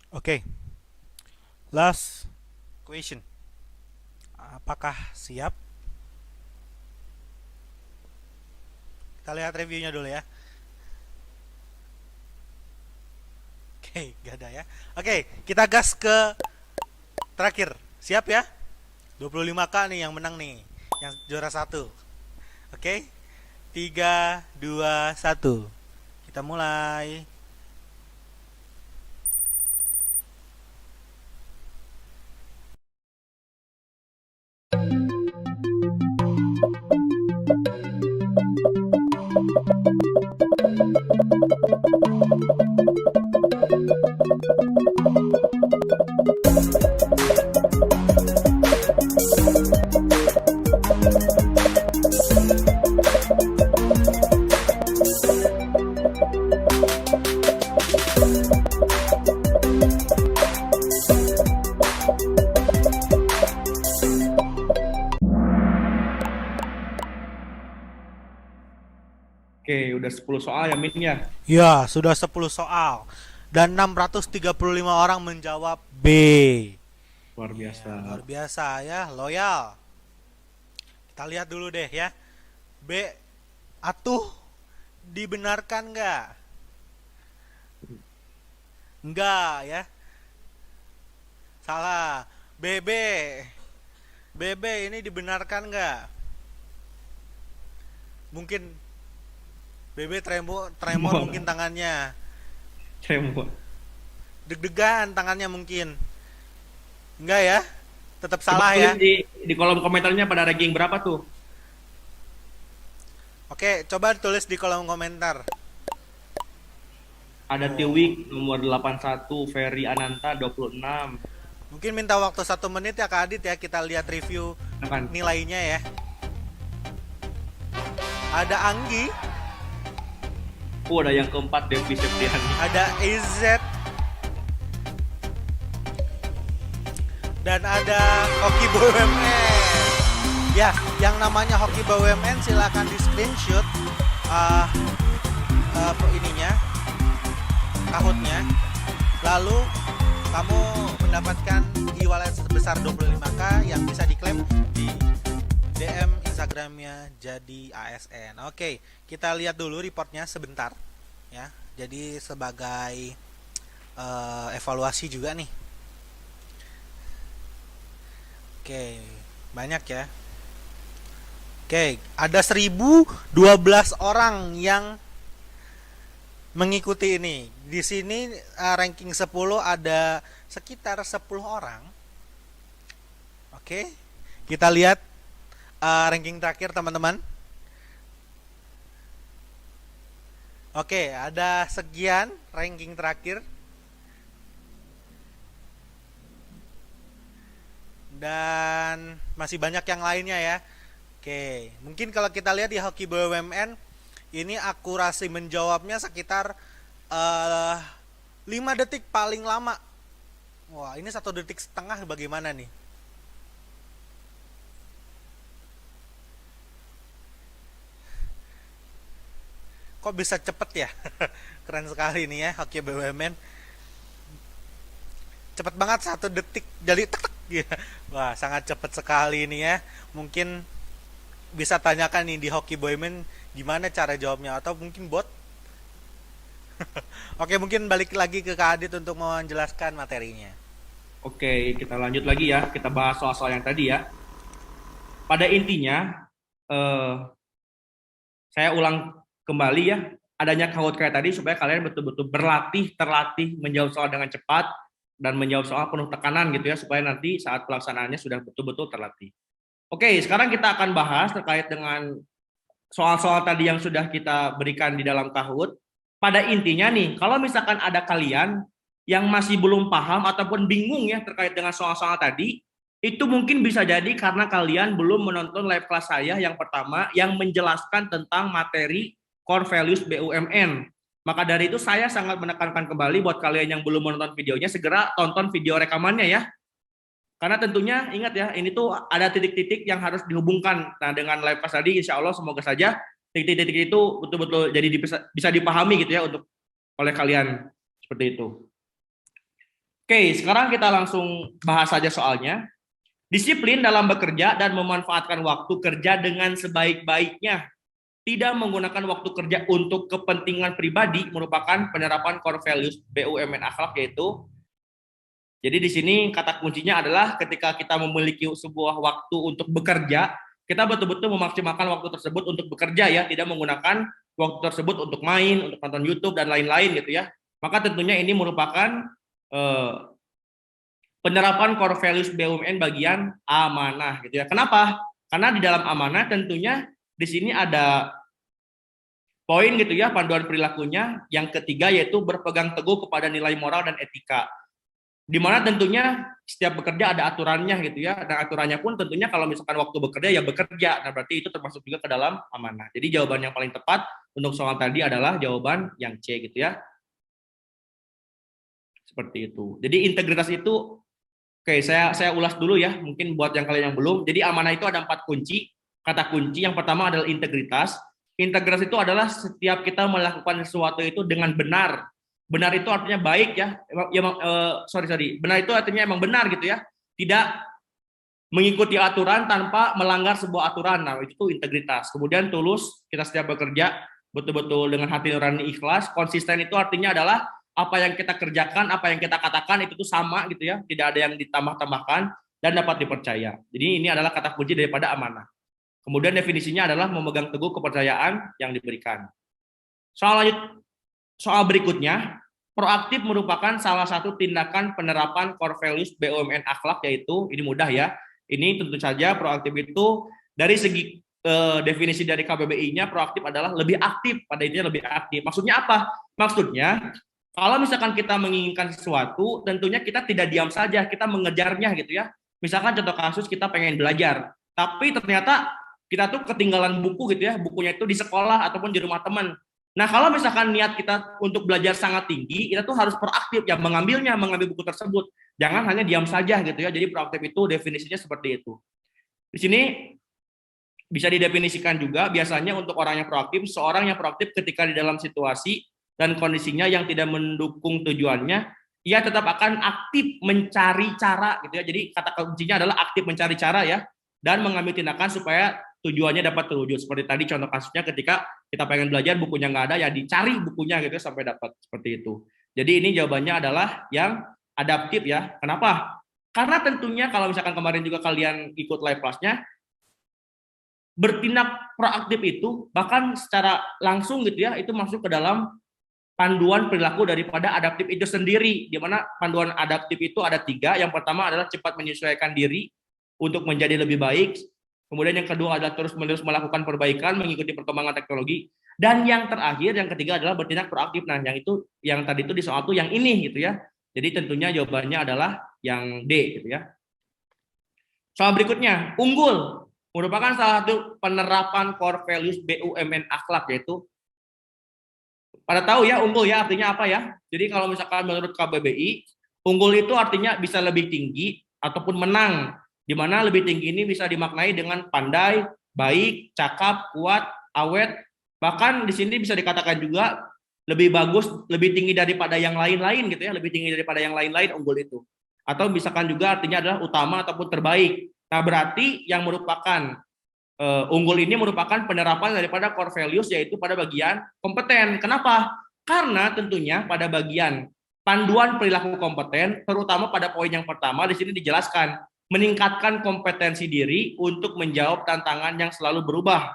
Oke, last question. Apakah siap? Kita lihat reviewnya dulu ya. Oke, gak ada ya. Oke, kita gas ke terakhir. Siap ya? 25k nih yang menang nih. Yang juara 1. Oke. 3, 2, 1. Kita mulai. Oke, udah 10 soal ya Min ya. Ya, sudah 10 soal. Dan 635 orang menjawab B. Luar biasa. Ya, luar biasa ya, loyal. Kita lihat dulu deh ya. B, atuh dibenarkan nggak? Enggak ya. Salah. BB. BB ini dibenarkan nggak? Mungkin BB tremor mungkin tangannya. Tremor. Deg-degan tangannya mungkin. Enggak ya? Tetap salah ya. Di kolom komentarnya pada ranking berapa tuh? Oke, coba tulis di kolom komentar. Ada Tiwik nomor 81, Ferry Ananta 26. Mungkin minta waktu 1 menit ya Kak Adit ya, kita lihat review Silakan. nilainya ya. Ada Anggi, Ada yang keempat Devi Septiani. ada EZ, dan ada Hoki BUMN. Ya, yang namanya Hoki BUMN silakan di screenshot ininya, tahunnya. Lalu kamu mendapatkan e-wallet sebesar 25k yang bisa diklaim di DM Instagramnya Jadi ASN. Oke, kita lihat dulu reportnya sebentar ya. Jadi sebagai evaluasi juga nih. Oke, banyak ya. Oke, ada 1012 orang yang mengikuti ini. Di sini ranking 10 ada sekitar 10 orang. Oke. Kita lihat ranking terakhir teman-teman. Oke, ada sekian ranking terakhir. Dan masih banyak yang lainnya ya. Oke, mungkin kalau kita lihat di Hoki BUMN ini akurasi menjawabnya sekitar 5 detik paling lama. Wah, ini 1 detik setengah bagaimana nih? Kok bisa cepet ya? Keren sekali nih ya Hoki BUMN. Cepet banget 1 detik jadi tek tek gitu. Wah, sangat cepet sekali ini ya. Mungkin bisa tanyakan nih di Hoki BUMN gimana cara jawabnya, atau mungkin bot. Oke, mungkin balik lagi ke Kak Adit untuk menjelaskan materinya. Oke, kita lanjut lagi ya. Kita bahas soal-soal yang tadi ya. Pada intinya, saya ulang kembali ya, adanya Kahoot kayak tadi supaya kalian betul-betul terlatih menjawab soal dengan cepat dan menjawab soal penuh tekanan gitu ya, supaya nanti saat pelaksanaannya sudah betul-betul terlatih. Oke, sekarang kita akan bahas terkait dengan soal-soal tadi yang sudah kita berikan di dalam Kahoot. Pada intinya nih, kalau misalkan ada kalian yang masih belum paham ataupun bingung ya terkait dengan soal-soal tadi, itu mungkin bisa jadi karena kalian belum menonton live kelas saya yang pertama yang menjelaskan tentang materi core values BUMN. Maka dari itu saya sangat menekankan kembali buat kalian yang belum menonton videonya, segera tonton video rekamannya ya. Karena tentunya ingat ya, ini tuh ada titik-titik yang harus dihubungkan. Nah, dengan live class tadi insya Allah semoga saja titik-titik itu betul-betul jadi bisa dipahami gitu ya untuk oleh kalian, seperti itu. Oke, sekarang kita langsung bahas saja soalnya. Disiplin dalam bekerja dan memanfaatkan waktu kerja dengan sebaik-baiknya. Tidak menggunakan waktu kerja untuk kepentingan pribadi merupakan penerapan core values BUMN akhlak, yaitu jadi di sini kata kuncinya adalah ketika kita memiliki sebuah waktu untuk bekerja, kita betul-betul memaksimalkan waktu tersebut untuk bekerja ya, tidak menggunakan waktu tersebut untuk main, untuk nonton YouTube dan lain-lain gitu ya. Maka tentunya ini merupakan eh, penerapan core values BUMN bagian amanah gitu ya. Kenapa? Karena di dalam amanah tentunya di sini ada poin gitu ya, panduan perilakunya. Yang ketiga yaitu berpegang teguh kepada nilai moral dan etika. Di mana tentunya setiap bekerja ada aturannya gitu ya, dan aturannya pun tentunya kalau misalkan waktu bekerja ya bekerja, nah berarti itu termasuk juga ke dalam amanah. Jadi jawaban yang paling tepat untuk soal tadi adalah jawaban yang C gitu ya, seperti itu. Jadi integritas itu, oke saya ulas dulu ya, mungkin buat yang kalian yang belum. Jadi amanah itu ada 4 kunci, kata kunci yang pertama adalah integritas. Integritas itu adalah setiap kita melakukan sesuatu itu dengan benar. Benar itu artinya baik ya, benar itu artinya emang benar gitu ya, tidak mengikuti aturan tanpa melanggar sebuah aturan. Nah itu integritas. Kemudian tulus, kita setiap bekerja betul-betul dengan hati nurani ikhlas. Konsisten itu artinya adalah apa yang kita kerjakan, apa yang kita katakan itu tuh sama gitu ya, tidak ada yang ditambah-tambahkan dan dapat dipercaya. Jadi ini adalah kata kunci daripada amanah. Kemudian definisinya adalah memegang teguh kepercayaan yang diberikan. Soal berikutnya, proaktif merupakan salah satu tindakan penerapan core values BUMN akhlak, yaitu ini mudah ya. Ini tentu saja proaktif itu dari segi definisi dari KBBI-nya, proaktif adalah lebih aktif, pada intinya lebih aktif. Maksudnya apa? Maksudnya kalau misalkan kita menginginkan sesuatu, tentunya kita tidak diam saja, kita mengejarnya gitu ya. Misalkan contoh kasus kita pengen belajar, tapi ternyata kita tuh ketinggalan buku gitu ya, bukunya itu di sekolah ataupun di rumah teman. Nah, kalau misalkan niat kita untuk belajar sangat tinggi, kita tuh harus proaktif ya, mengambil buku tersebut. Jangan hanya diam saja gitu ya. Jadi proaktif itu definisinya seperti itu. Di sini bisa didefinisikan juga biasanya untuk orang yang proaktif, seorang yang proaktif ketika di dalam situasi dan kondisinya yang tidak mendukung tujuannya, ia tetap akan aktif mencari cara gitu ya. Jadi kata kuncinya adalah aktif mencari cara ya, dan mengambil tindakan supaya tujuannya dapat terwujud. Seperti tadi contoh kasusnya ketika kita pengen belajar bukunya nggak ada, ya dicari bukunya gitu sampai dapat, seperti itu. Jadi ini jawabannya adalah yang adaptif ya. Kenapa? Karena tentunya kalau misalkan kemarin juga kalian ikut live class-nya, bertindak proaktif itu bahkan secara langsung gitu ya, itu masuk ke dalam panduan perilaku daripada adaptif itu sendiri, di mana panduan adaptif itu ada 3. Yang pertama adalah cepat menyesuaikan diri untuk menjadi lebih baik. Kemudian yang kedua adalah terus-menerus melakukan perbaikan mengikuti perkembangan teknologi. Dan yang terakhir, yang ketiga adalah bertindak proaktif. Nah, yang tadi itu di soal tuh yang ini gitu ya. Jadi tentunya jawabannya adalah yang D gitu ya. Soal berikutnya, unggul merupakan salah satu penerapan core values BUMN akhlak, yaitu pada tahu ya unggul ya artinya apa ya. Jadi kalau misalkan menurut KBBI, unggul itu artinya bisa lebih tinggi ataupun menang, di mana lebih tinggi ini bisa dimaknai dengan pandai, baik, cakap, kuat, awet, bahkan di sini bisa dikatakan juga lebih bagus, lebih tinggi daripada yang lain-lain gitu ya, lebih tinggi daripada yang lain-lain unggul itu. Atau misalkan juga artinya adalah utama ataupun terbaik. Nah, berarti yang merupakan unggul ini merupakan penerapan daripada core values, yaitu pada bagian kompeten. Kenapa? Karena tentunya pada bagian panduan perilaku kompeten, terutama pada poin yang pertama di sini dijelaskan meningkatkan kompetensi diri untuk menjawab tantangan yang selalu berubah.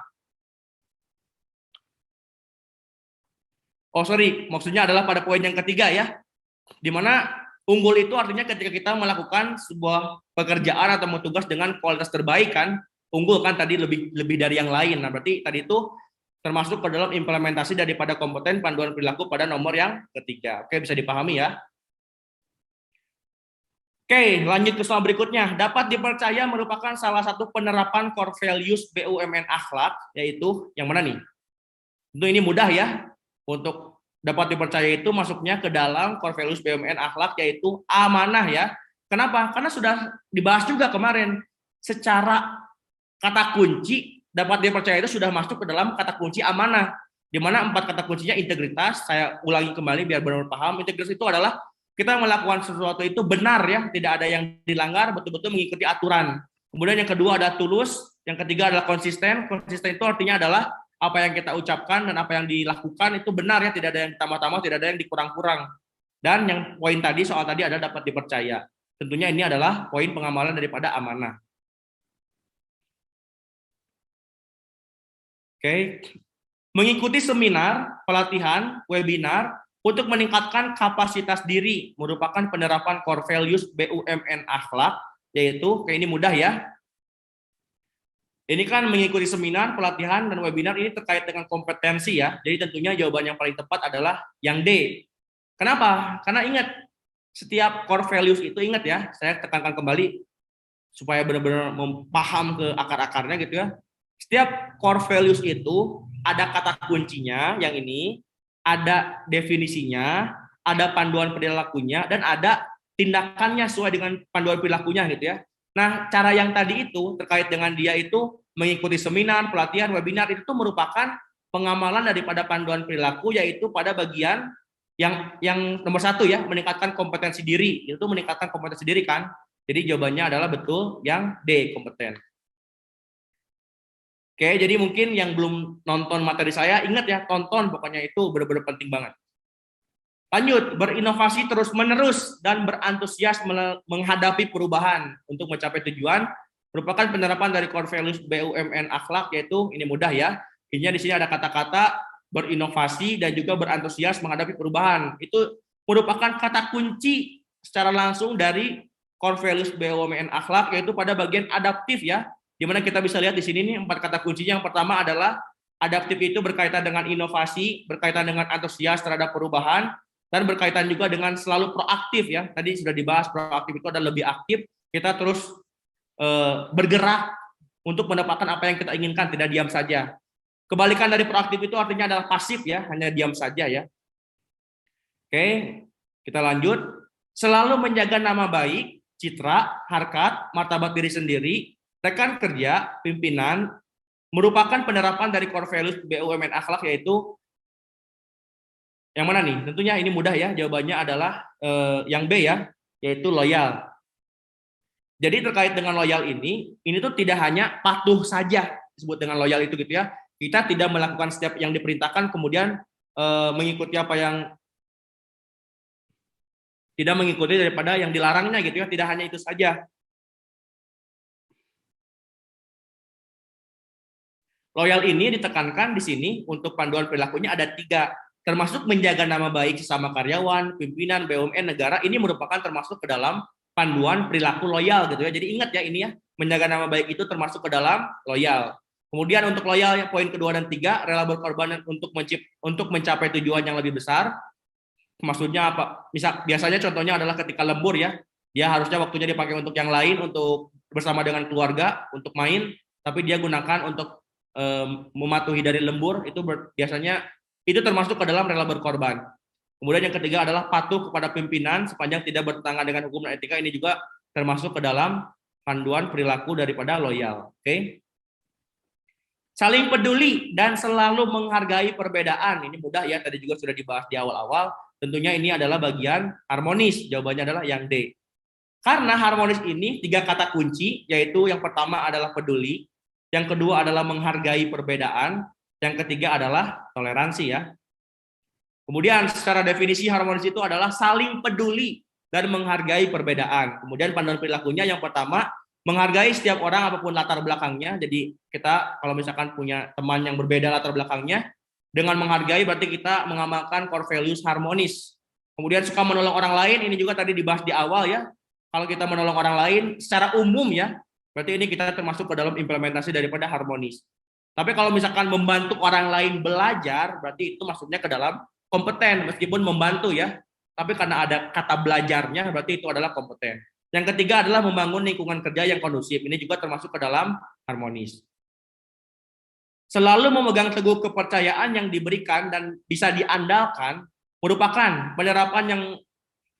Maksudnya adalah pada poin yang ketiga ya, di mana unggul itu artinya ketika kita melakukan sebuah pekerjaan atau tugas dengan kualitas terbaik kan, unggul kan tadi lebih dari yang lain. Nah, berarti tadi itu termasuk ke dalam implementasi daripada kompeten panduan perilaku pada nomor yang ketiga. Oke, bisa dipahami ya. Oke, lanjut ke soal berikutnya. Dapat dipercaya merupakan salah satu penerapan core values BUMN akhlak, yaitu yang mana nih? Tentu ini mudah ya. Untuk dapat dipercaya itu masuknya ke dalam core values BUMN akhlak, yaitu amanah ya. Kenapa? Karena sudah dibahas juga kemarin. Secara kata kunci dapat dipercaya itu sudah masuk ke dalam kata kunci amanah, di mana 4 kata kuncinya integritas. Saya ulangi kembali biar benar paham. Integritas itu adalah kita melakukan sesuatu itu benar ya, tidak ada yang dilanggar, betul-betul mengikuti aturan. Kemudian yang kedua ada tulus, yang ketiga adalah konsisten. Konsisten itu artinya adalah apa yang kita ucapkan dan apa yang dilakukan itu benar ya, tidak ada yang ditambah-tambah, tidak ada yang dikurang-kurang. Dan yang poin tadi, soal tadi ada dapat dipercaya. Tentunya ini adalah poin pengamalan daripada amanah. Oke. Mengikuti seminar, pelatihan, webinar untuk meningkatkan kapasitas diri merupakan penerapan core values BUMN akhlak, yaitu kayak ini mudah ya. Ini kan mengikuti seminar, pelatihan, dan webinar ini terkait dengan kompetensi ya. Jadi tentunya jawaban yang paling tepat adalah yang D. Kenapa? Karena ingat, setiap core values itu ingat ya, saya tekankan kembali supaya benar-benar paham ke akar-akarnya gitu ya. Setiap core values itu ada kata kuncinya yang ini, ada definisinya, ada panduan perilakunya, dan ada tindakannya sesuai dengan panduan perilakunya gitu ya. Nah, cara yang tadi itu terkait dengan dia itu mengikuti seminar, pelatihan, webinar itu merupakan pengamalan daripada panduan perilaku, yaitu pada bagian yang nomor 1 ya, meningkatkan kompetensi diri. Itu meningkatkan kompetensi diri kan. Jadi jawabannya adalah betul yang D, kompeten. Oke, jadi mungkin yang belum nonton materi saya, ingat ya, tonton pokoknya itu benar-benar penting banget. Lanjut, berinovasi terus-menerus dan berantusias menghadapi perubahan untuk mencapai tujuan merupakan penerapan dari core values BUMN akhlak, yaitu ini mudah ya. Intinya di sini ada kata-kata berinovasi dan juga berantusias menghadapi perubahan. Itu merupakan kata kunci secara langsung dari core values BUMN akhlak, yaitu pada bagian adaptif ya. Di mana kita bisa lihat di sini nih 4 kata kuncinya. Yang pertama adalah adaptif itu berkaitan dengan inovasi, berkaitan dengan antusias terhadap perubahan, dan berkaitan juga dengan selalu proaktif ya. Tadi sudah dibahas, proaktif itu adalah lebih aktif, kita terus bergerak untuk mendapatkan apa yang kita inginkan, tidak diam saja. Kebalikan dari proaktif itu artinya adalah pasif ya, hanya diam saja ya. Oke, kita lanjut. Selalu menjaga nama baik, citra, harkat, martabat diri sendiri, rekan kerja, pimpinan, merupakan penerapan dari core values BUMN akhlak, yaitu yang mana nih? Tentunya ini mudah ya, jawabannya adalah yang B ya, yaitu loyal. Jadi terkait dengan loyal ini tuh tidak hanya patuh saja disebut dengan loyal itu gitu ya. Kita tidak melakukan setiap yang diperintahkan kemudian mengikuti apa yang tidak mengikuti daripada yang dilarangnya gitu ya. Tidak hanya itu saja. Loyal ini ditekankan di sini untuk panduan perilakunya ada 3, termasuk menjaga nama baik sesama karyawan, pimpinan, BUMN, negara. Ini merupakan termasuk ke dalam panduan perilaku loyal gitu ya. Jadi ingat ya ini ya, menjaga nama baik itu termasuk ke dalam loyal. Kemudian untuk loyal yang poin kedua dan 3, rela berkorban untuk mencapai tujuan yang lebih besar. Maksudnya apa? Biasanya contohnya adalah ketika lembur ya, dia harusnya waktunya dipakai untuk yang lain, untuk bersama dengan keluarga, untuk main, tapi dia gunakan untuk mematuhi dari lembur, itu biasanya itu termasuk ke dalam rela berkorban. Kemudian yang ketiga adalah patuh kepada pimpinan sepanjang tidak bertentangan dengan hukum dan etika, ini juga termasuk ke dalam panduan perilaku daripada loyal. Oke. Saling peduli dan selalu menghargai perbedaan, ini mudah ya, tadi juga sudah dibahas di awal-awal. Tentunya ini adalah bagian harmonis, jawabannya adalah yang D. Karena harmonis ini 3 kata kunci, yaitu yang pertama adalah peduli, yang kedua adalah menghargai perbedaan, yang ketiga adalah toleransi ya. Kemudian secara definisi harmonis itu adalah saling peduli dan menghargai perbedaan. Kemudian panduan perilakunya yang pertama, menghargai setiap orang apapun latar belakangnya. Jadi kita kalau misalkan punya teman yang berbeda latar belakangnya, dengan menghargai berarti kita mengamalkan core values harmonis. Kemudian suka menolong orang lain, ini juga tadi dibahas di awal ya. Kalau kita menolong orang lain secara umum ya, berarti ini kita termasuk ke dalam implementasi daripada harmonis. Tapi kalau misalkan membantu orang lain belajar, berarti itu maksudnya ke dalam kompeten, meskipun membantu ya. Tapi karena ada kata belajarnya, berarti itu adalah kompeten. Yang ketiga adalah membangun lingkungan kerja yang kondusif. Ini juga termasuk ke dalam harmonis. Selalu memegang teguh kepercayaan yang diberikan dan bisa diandalkan merupakan penerapan yang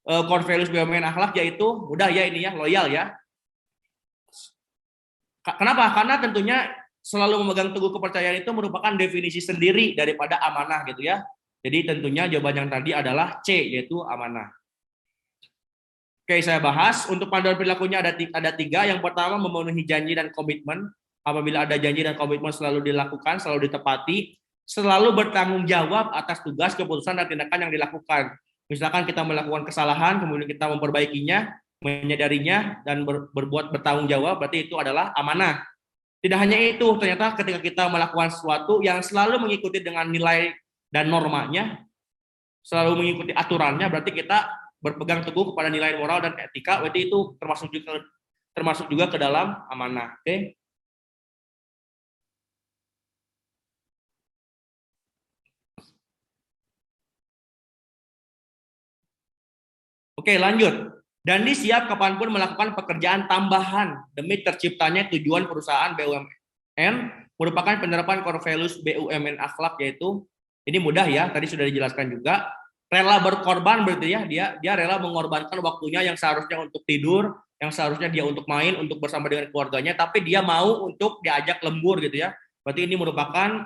core values BUMN akhlak, yaitu mudah ya ini ya, loyal ya. Kenapa? Karena tentunya selalu memegang teguh kepercayaan itu merupakan definisi sendiri daripada amanah gitu ya. Jadi tentunya jawaban yang tadi adalah C, yaitu amanah. Oke, saya bahas. Untuk panduan perilakunya ada tiga. Yang pertama, memenuhi janji dan komitmen. Apabila ada janji dan komitmen selalu dilakukan, selalu ditepati. Selalu bertanggung jawab atas tugas, keputusan, dan tindakan yang dilakukan. Misalkan kita melakukan kesalahan, kemudian kita memperbaikinya, menyadarinya, dan berbuat bertanggung jawab, berarti itu adalah amanah. Tidak hanya itu, ternyata ketika kita melakukan sesuatu yang selalu mengikuti dengan nilai dan normanya, selalu mengikuti aturannya, berarti kita berpegang teguh kepada nilai moral dan etika, berarti itu termasuk juga ke dalam amanah. Oke. Oke, lanjut. Dandi siap kapanpun melakukan pekerjaan tambahan demi terciptanya tujuan perusahaan BUMN merupakan penerapan core values BUMN akhlak, yaitu ini mudah ya, tadi sudah dijelaskan juga. Rela berkorban berarti ya, dia rela mengorbankan waktunya yang seharusnya untuk tidur, yang seharusnya dia untuk main, untuk bersama dengan keluarganya, tapi dia mau untuk diajak lembur gitu ya. Berarti ini merupakan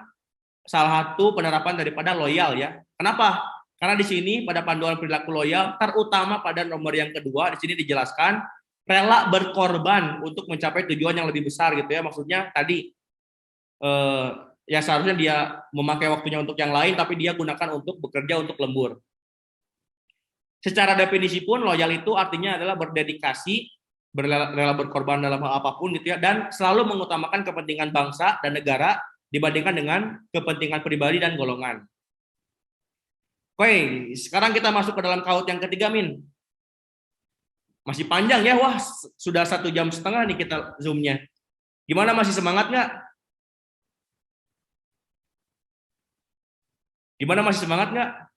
salah satu penerapan daripada loyal ya. Kenapa? Karena di sini pada panduan perilaku loyal, terutama pada nomor yang kedua, di sini dijelaskan rela berkorban untuk mencapai tujuan yang lebih besar gitu ya. Maksudnya tadi ya seharusnya dia memakai waktunya untuk yang lain, tapi dia gunakan untuk bekerja untuk lembur. Secara definisi pun loyal itu artinya adalah berdedikasi, rela berkorban dalam hal apapun gitu ya, dan selalu mengutamakan kepentingan bangsa dan negara dibandingkan dengan kepentingan pribadi dan golongan. Oke, sekarang kita masuk ke dalam kaut yang ketiga, Min. Masih panjang ya, wah sudah 1,5 jam nih kita zoomnya. Gimana, masih semangat nggak? Gimana, masih semangat nggak?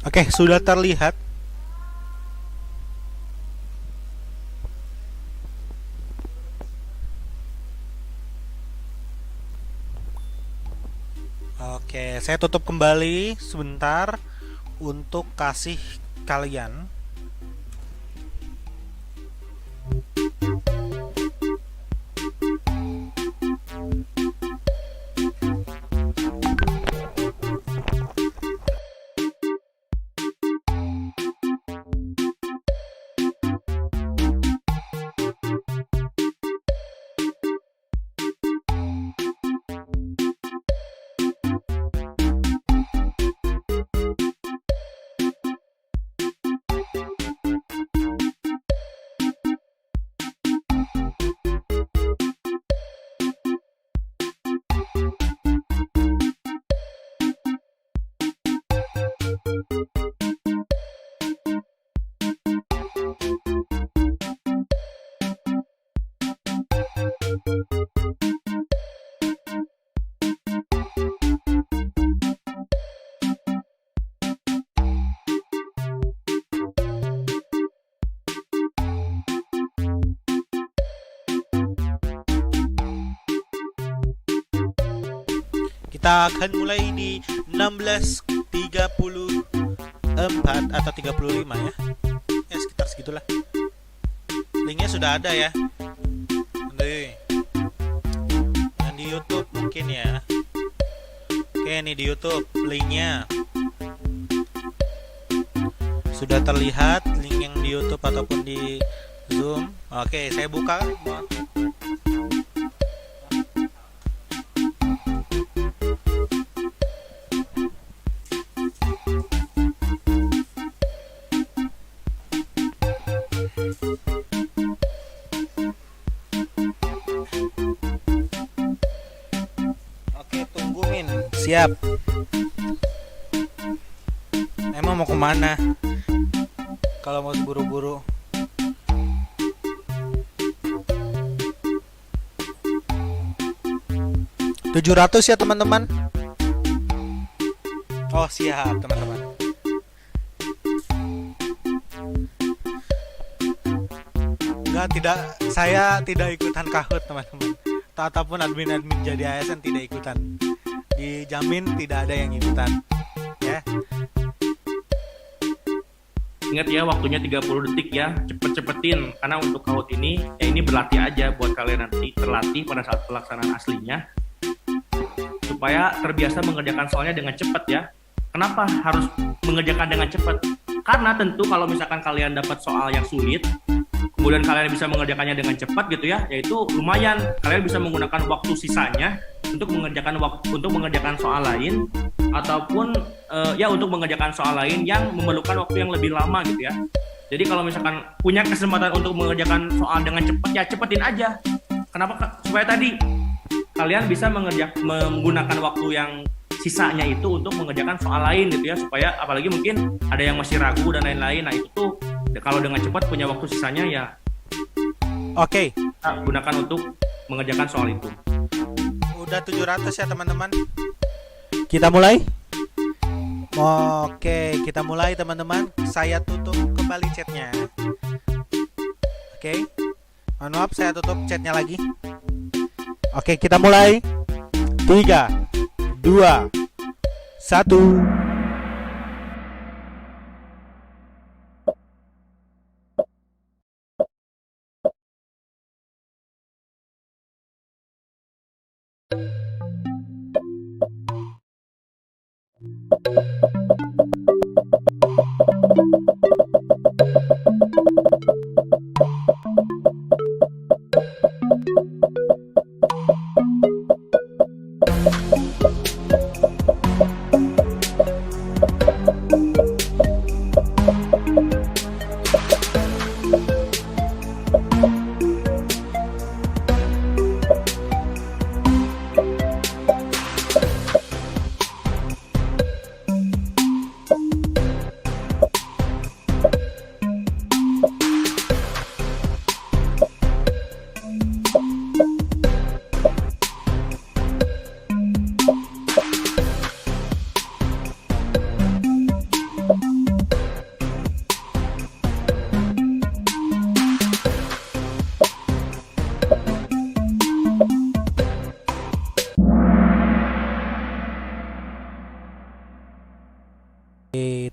Oke, sudah terlihat. Oke, saya tutup kembali sebentar untuk kasih kalian. Kita akan mulai di 16:34 atau 35 ya. Ya sekitar segitulah. Linknya sudah ada ya. Nanti yang di YouTube mungkin ya. Oke, ini di YouTube linknya sudah terlihat, link yang di YouTube ataupun di Zoom. Oke, saya buka. Siap. Emang mau kemana? Kalau mau buru-buru. $700 ya teman-teman. Oh siap teman-teman. saya tidak ikutan Kahoot teman-teman. Ataupun admin-admin jadi ASN tidak ikutan. Dijamin tidak ada yang ikutan. Ya. Ingat ya, waktunya 30 detik ya, cepet-cepetin. Karena untuk Kahoot ini, ya ini berlatih aja buat kalian nanti terlatih pada saat pelaksanaan aslinya. Supaya terbiasa mengerjakan soalnya dengan cepat ya. Kenapa harus mengerjakan dengan cepat? Karena tentu kalau misalkan kalian dapat soal yang sulit, kemudian kalian bisa mengerjakannya dengan cepat gitu ya, yaitu lumayan kalian bisa menggunakan waktu sisanya untuk mengerjakan soal lain, ataupun untuk mengerjakan soal lain yang memerlukan waktu yang lebih lama gitu ya. Jadi kalau misalkan punya kesempatan untuk mengerjakan soal dengan cepat, ya cepetin aja. Kenapa? Supaya tadi kalian bisa menggunakan waktu yang sisanya itu untuk mengerjakan soal lain gitu ya, supaya apalagi mungkin ada yang masih ragu dan lain-lain. Nah itu tuh kalau dengan cepat punya waktu sisanya ya Oke. Gunakan untuk mengerjakan soal itu. Udah 700 ya teman-teman. Kita mulai. Oke, kita mulai teman-teman. Saya tutup kembali chatnya. Oke. Mohon maaf, saya tutup chatnya lagi. Oke, kita mulai. 3, 2, 1.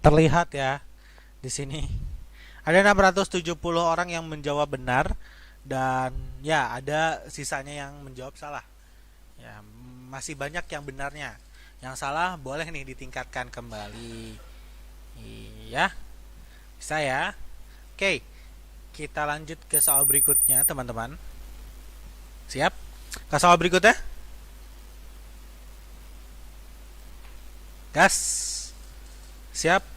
Terlihat ya di sini ada 670 orang yang menjawab benar, dan ya ada sisanya yang menjawab salah. Ya, masih banyak yang benarnya. Yang salah boleh nih ditingkatkan kembali. Iya. Bisa ya? Oke. Kita lanjut ke soal berikutnya, teman-teman. Siap? Ke soal berikutnya? Gas. Siap?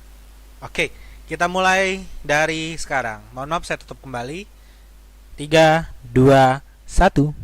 Oke, kita mulai dari sekarang. Mohon maaf, saya tutup kembali. 3, 2, 1.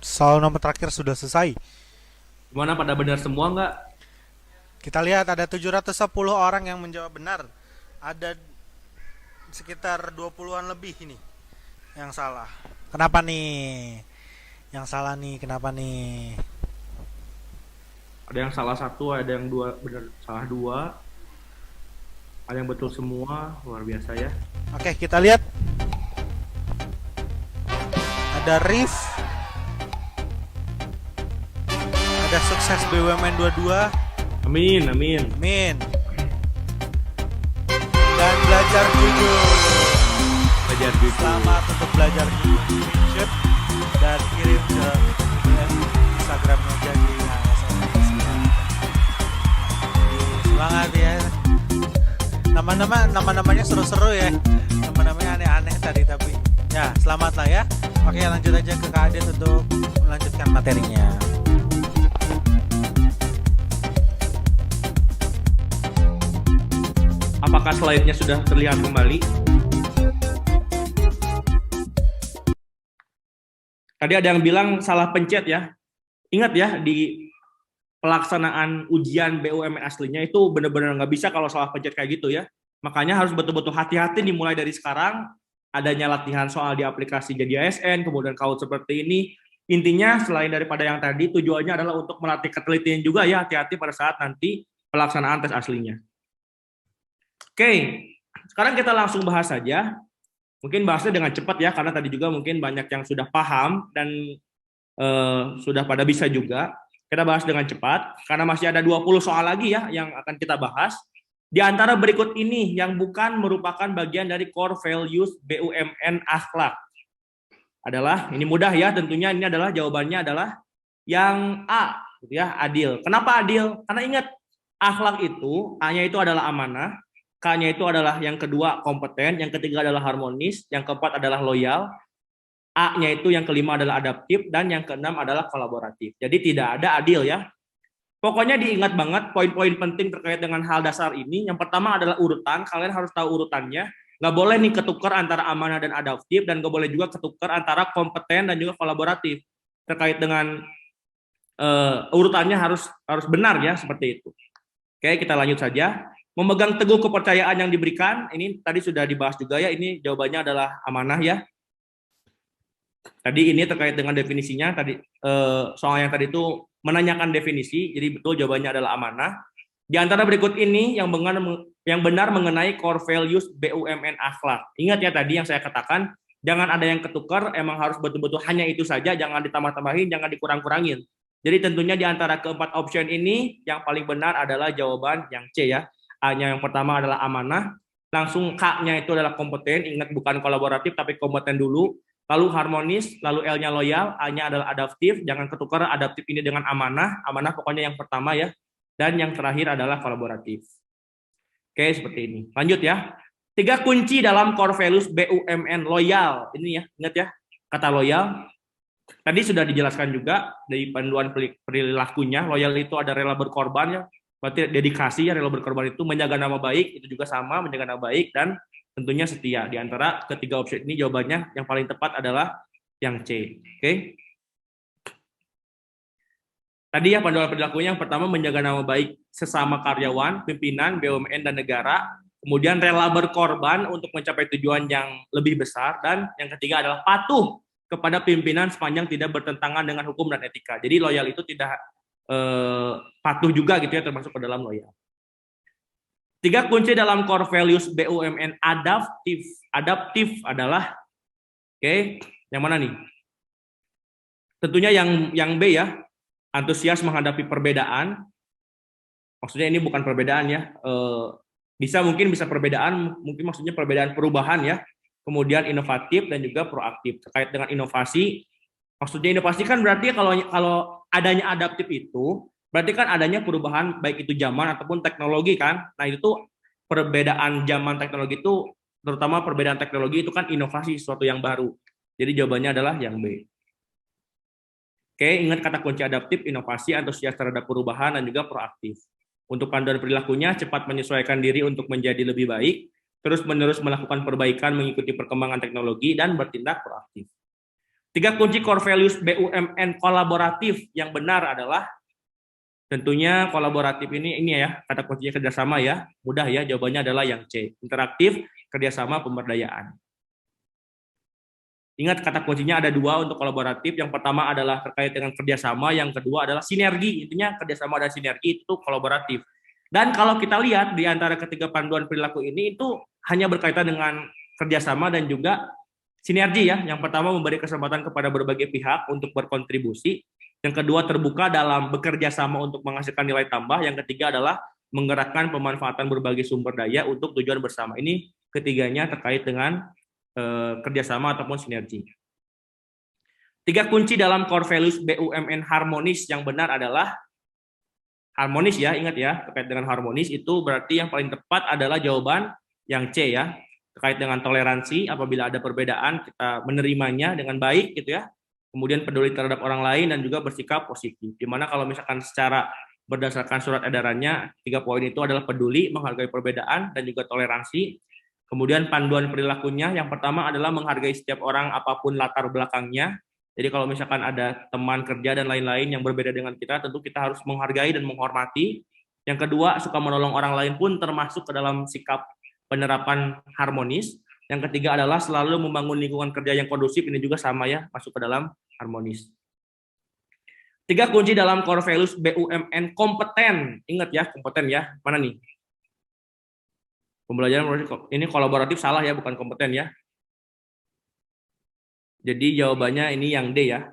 soal nomor terakhir sudah selesai. Gimana, pada benar semua nggak? Kita lihat ada 710 orang yang menjawab benar. Ada sekitar 20-an lebih ini yang salah. Kenapa nih? Yang salah nih, kenapa nih? Ada yang salah satu, ada yang dua benar, salah dua, ada yang betul semua, luar biasa ya. Oke, kita lihat. Ada Rif. Ada sukses BUMN 22. Amin, amin. Amin. Dan belajar jujur. Belajar jujur. Selamat untuk belajar jujur dan kirim ke Instagramnya jadi semangat ya. Nama-namanya seru-seru ya. Nama-namanya aneh-aneh tadi tapi ya selamat lah ya. Oke, lanjut aja ke Kak Adit untuk melanjutkan materinya. Apakah slide-nya sudah terlihat kembali? Tadi ada yang bilang salah pencet ya. Ingat ya, di pelaksanaan ujian BUMN aslinya itu benar-benar nggak bisa kalau salah pencet kayak gitu ya. Makanya harus betul-betul hati-hati dimulai dari sekarang. Adanya latihan soal di aplikasi jadi ASN, kemudian KAUT seperti ini. Intinya selain daripada yang tadi, tujuannya adalah untuk melatih ketelitian juga ya, hati-hati pada saat nanti pelaksanaan tes aslinya. Oke, sekarang kita langsung bahas saja. Mungkin bahasnya dengan cepat ya, karena tadi juga mungkin banyak yang sudah paham dan sudah pada bisa juga. Kita bahas dengan cepat, karena masih ada 20 soal lagi ya yang akan kita bahas. Di antara berikut ini yang bukan merupakan bagian dari core values BUMN akhlak adalah, ini mudah ya tentunya, ini adalah jawabannya adalah yang A, gitu ya, adil. Kenapa adil? Karena ingat, akhlak itu, A-nya itu adalah amanah, K-nya itu adalah yang kedua kompeten, yang ketiga adalah harmonis, yang keempat adalah loyal, A-nya itu yang kelima adalah adaptif, dan yang keenam adalah kolaboratif. Jadi tidak ada adil ya. Pokoknya diingat banget poin-poin penting terkait dengan hal dasar ini. Yang pertama adalah urutan, kalian harus tahu urutannya. Nggak boleh nih ketukar antara amanah dan adaptif, dan nggak boleh juga ketukar antara kompeten dan juga kolaboratif. Terkait dengan urutannya harus benar ya, seperti itu. Oke, kita lanjut saja. Memegang teguh kepercayaan yang diberikan, ini tadi sudah dibahas juga ya, ini jawabannya adalah amanah ya. Tadi ini terkait dengan definisinya, tadi soal yang tadi itu menanyakan definisi, jadi betul jawabannya adalah amanah. Di antara berikut ini yang benar mengenai core values BUMN akhlak. Ingat ya tadi yang saya katakan, jangan ada yang ketukar, emang harus betul-betul hanya itu saja, jangan ditambah-tambahin, jangan dikurang-kurangin. Jadi tentunya di antara keempat option ini, yang paling benar adalah jawaban yang C ya. A-nya yang pertama adalah amanah, langsung K-nya itu adalah kompeten, ingat bukan kolaboratif tapi kompeten dulu. Lalu harmonis, lalu L-nya loyal, A-nya adalah adaptif, jangan ketukar adaptif ini dengan amanah pokoknya yang pertama ya, dan yang terakhir adalah kolaboratif. Oke, seperti ini. Lanjut ya. 3 kunci dalam core values BUMN loyal. Ini ya, ingat ya, kata loyal. Tadi sudah dijelaskan juga dari panduan perilakunya, loyal itu ada rela berkorban ya, berarti dedikasi ya, rela berkorban itu menjaga nama baik, itu juga sama, menjaga nama baik, dan tentunya setia. Di antara ketiga opsi ini jawabannya yang paling tepat adalah yang C. Oke. Tadi ya panduan perilakunya yang pertama menjaga nama baik sesama karyawan, pimpinan, BUMN dan negara. Kemudian rela berkorban untuk mencapai tujuan yang lebih besar, dan yang ketiga adalah patuh kepada pimpinan sepanjang tidak bertentangan dengan hukum dan etika. Jadi loyal itu tidak patuh juga gitu ya, termasuk ke dalam loyal. 3 kunci dalam core values BUMN adaptif. Adaptif adalah, oke, yang mana nih? Tentunya yang B ya, antusias menghadapi perbedaan. Maksudnya ini bukan perbedaan ya, mungkin bisa perbedaan, mungkin maksudnya perbedaan perubahan ya. Kemudian inovatif dan juga proaktif. Terkait dengan inovasi, maksudnya inovasi kan berarti kalau adanya adaptif itu berarti kan adanya perubahan baik itu zaman ataupun teknologi kan. Nah itu tuh perbedaan zaman teknologi itu, terutama perbedaan teknologi itu kan inovasi, sesuatu yang baru. Jadi jawabannya adalah yang B. Oke, ingat kata kunci adaptif, inovasi, antusias terhadap perubahan, dan juga proaktif. Untuk panduan perilakunya, cepat menyesuaikan diri untuk menjadi lebih baik, terus-menerus melakukan perbaikan mengikuti perkembangan teknologi, dan bertindak proaktif. Tiga kunci core values BUMN kolaboratif yang benar adalah tentunya kolaboratif ini ya, kata kuncinya kerjasama ya, mudah ya, jawabannya adalah yang C, interaktif, kerjasama, pemberdayaan. Ingat kata kuncinya ada dua untuk kolaboratif, yang pertama adalah terkait dengan kerjasama, yang kedua adalah sinergi, intinya kerjasama dan sinergi itu kolaboratif. Dan kalau kita lihat di antara ketiga panduan perilaku ini itu hanya berkaitan dengan kerjasama dan juga sinergi ya. Yang pertama memberi kesempatan kepada berbagai pihak untuk berkontribusi. Yang kedua terbuka dalam bekerja sama untuk menghasilkan nilai tambah. Yang ketiga adalah menggerakkan pemanfaatan berbagai sumber daya untuk tujuan bersama. Ini ketiganya terkait dengan kerjasama ataupun sinergi. Tiga kunci dalam core values BUMN harmonis yang benar adalah harmonis ya, ingat ya, terkait dengan harmonis itu berarti yang paling tepat adalah jawaban yang C ya, terkait dengan toleransi, apabila ada perbedaan kita menerimanya dengan baik gitu ya, kemudian peduli terhadap orang lain dan juga bersikap positif. Dimana kalau misalkan secara berdasarkan surat edarannya, 3 poin itu adalah peduli, menghargai perbedaan, dan juga toleransi. Kemudian panduan perilakunya, yang pertama adalah menghargai setiap orang apapun latar belakangnya. Jadi kalau misalkan ada teman kerja dan lain-lain yang berbeda dengan kita, tentu kita harus menghargai dan menghormati. Yang kedua, suka menolong orang lain pun termasuk ke dalam sikap penerapan harmonis. Yang ketiga adalah selalu membangun lingkungan kerja yang kondusif, ini juga sama ya, masuk ke dalam harmonis. Tiga kunci dalam core values BUMN kompeten. Ingat ya, kompeten ya. Mana nih? Pembelajaran ini kolaboratif salah ya, bukan kompeten ya. Jadi jawabannya ini yang D ya.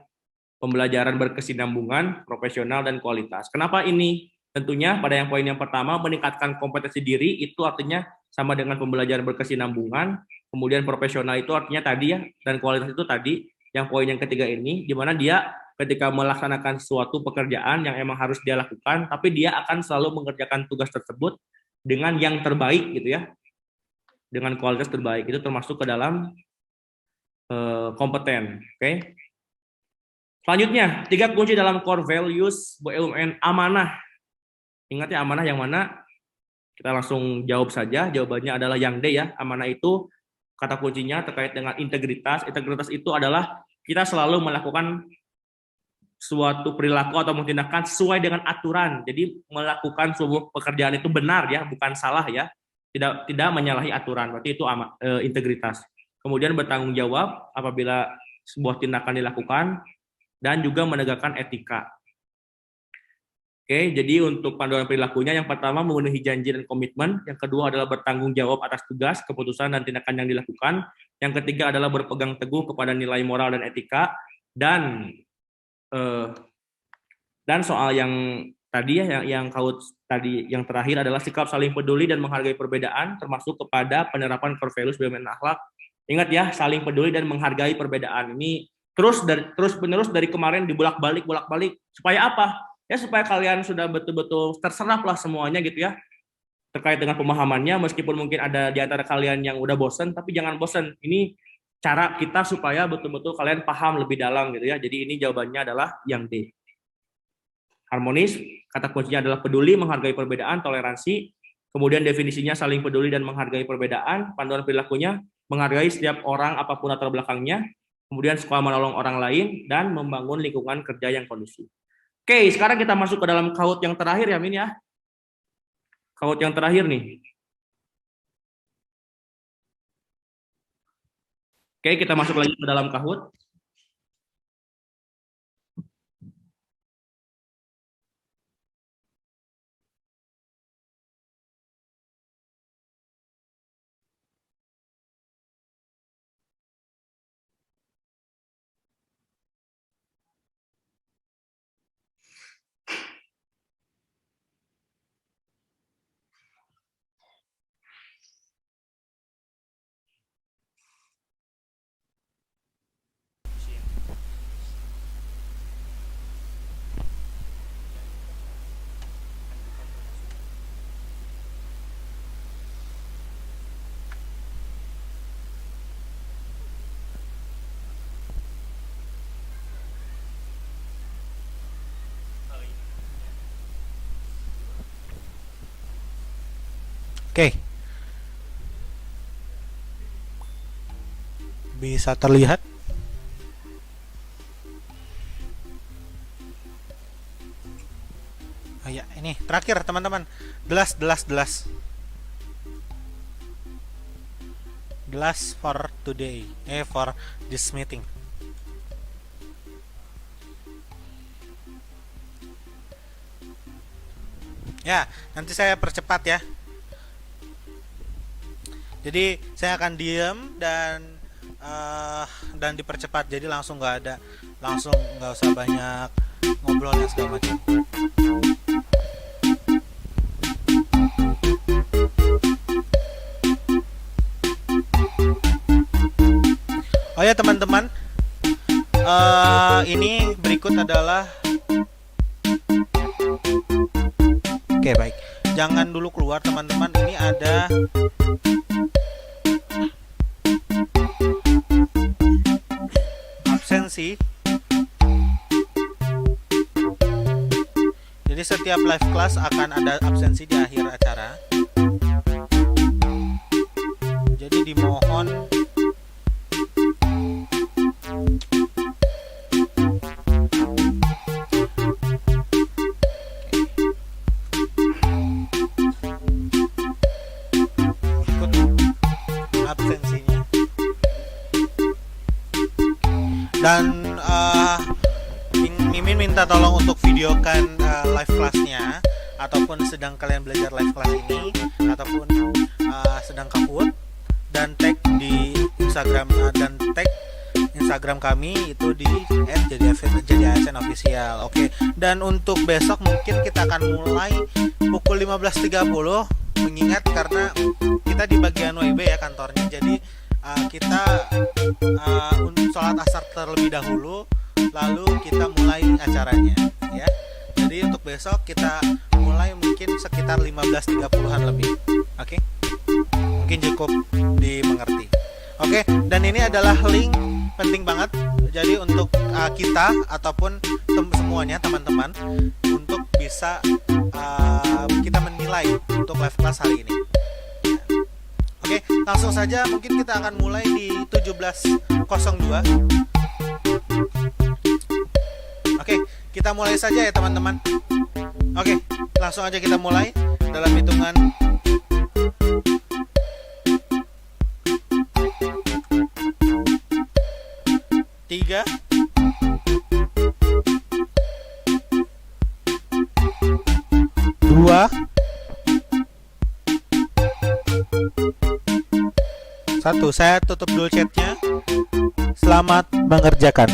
Pembelajaran berkesinambungan, profesional, dan kualitas. Kenapa ini? Tentunya pada yang poin yang pertama, meningkatkan kompetensi diri, itu artinya sama dengan pembelajaran berkesinambungan, kemudian profesional itu artinya tadi ya, dan kualitas itu tadi, yang poin yang ketiga ini, di mana dia ketika melaksanakan suatu pekerjaan yang emang harus dia lakukan, tapi dia akan selalu mengerjakan tugas tersebut dengan yang terbaik gitu ya, dengan kualitas terbaik, itu termasuk ke dalam kompeten. Oke. Selanjutnya, tiga kunci dalam core values BUMN amanah. Ingat ya, amanah yang mana? Kita langsung jawab saja, jawabannya adalah yang D ya. Amanah itu kata kuncinya terkait dengan integritas. Integritas itu adalah kita selalu melakukan suatu perilaku atau tindakan sesuai dengan aturan. Jadi melakukan sebuah pekerjaan itu benar ya, bukan salah ya. Tidak menyalahi aturan. Berarti itu integritas. Kemudian bertanggung jawab apabila sebuah tindakan dilakukan dan juga menegakkan etika. Oke, jadi untuk panduan perilakunya yang pertama memenuhi janji dan komitmen, yang kedua adalah bertanggung jawab atas tugas, keputusan dan tindakan yang dilakukan, yang ketiga adalah berpegang teguh kepada nilai moral dan etika, dan soal yang tadi ya, yang kaut tadi yang terakhir adalah sikap saling peduli dan menghargai perbedaan, termasuk kepada penerapan core values BUMN akhlak. Ingat ya, saling peduli dan menghargai perbedaan ini terus menerus dari kemarin dibolak-balik supaya apa? Ya supaya kalian sudah betul-betul terserap lah semuanya gitu ya, terkait dengan pemahamannya, meskipun mungkin ada di antara kalian yang udah bosen, tapi jangan bosen. Ini cara kita supaya betul-betul kalian paham lebih dalam gitu ya. Jadi ini jawabannya adalah yang D. Harmonis, kata kuncinya adalah peduli, menghargai perbedaan, toleransi. Kemudian definisinya saling peduli dan menghargai perbedaan. Panduan perilakunya menghargai setiap orang apapun latar belakangnya. Kemudian suka menolong orang lain dan membangun lingkungan kerja yang kondusif. Oke, sekarang kita masuk ke dalam kaut yang terakhir ya, Min ya. Kaut yang terakhir nih. Oke, kita masuk lagi ke dalam kaut. Oke. Bisa terlihat? Terakhir teman-teman, the last for today, for this meeting. Ya, nanti saya percepat ya. Jadi saya akan diem dan dipercepat. Jadi langsung nggak usah banyak ngobrol dan segala macam. Oh ya teman-teman, ini berikut adalah. Oke baik, jangan dulu keluar teman-teman. Ini ada absensi. Jadi setiap live class akan ada absensi di akhir acara. Jadi dimohon absensinya. Dan Mimin minta tolong untuk videokan live classnya, ataupun sedang kalian belajar live class ini, ataupun sedang kaput, dan tag di Instagram dan tag Instagram kami itu di @jadi_asn_official. Oke. Dan untuk besok mungkin kita akan mulai pukul 15.30, mengingat karena kita di bagian WIB ya kantornya. Jadi kita sholat asar terlebih dahulu, lalu kita mulai acaranya ya. Jadi untuk besok kita mulai mungkin sekitar 15.30-an lebih. Oke. Mungkin cukup dimengerti. Oke, dan ini adalah link penting banget. Jadi untuk kita ataupun semuanya teman-teman untuk bisa kita menilai untuk live class hari ini. Oke, langsung saja mungkin kita akan mulai di 17.02. Oke, kita mulai saja ya teman-teman. Oke, langsung aja kita mulai dalam hitungan 3, 2, 1. Saya tutup dulu chatnya. Selamat mengerjakan.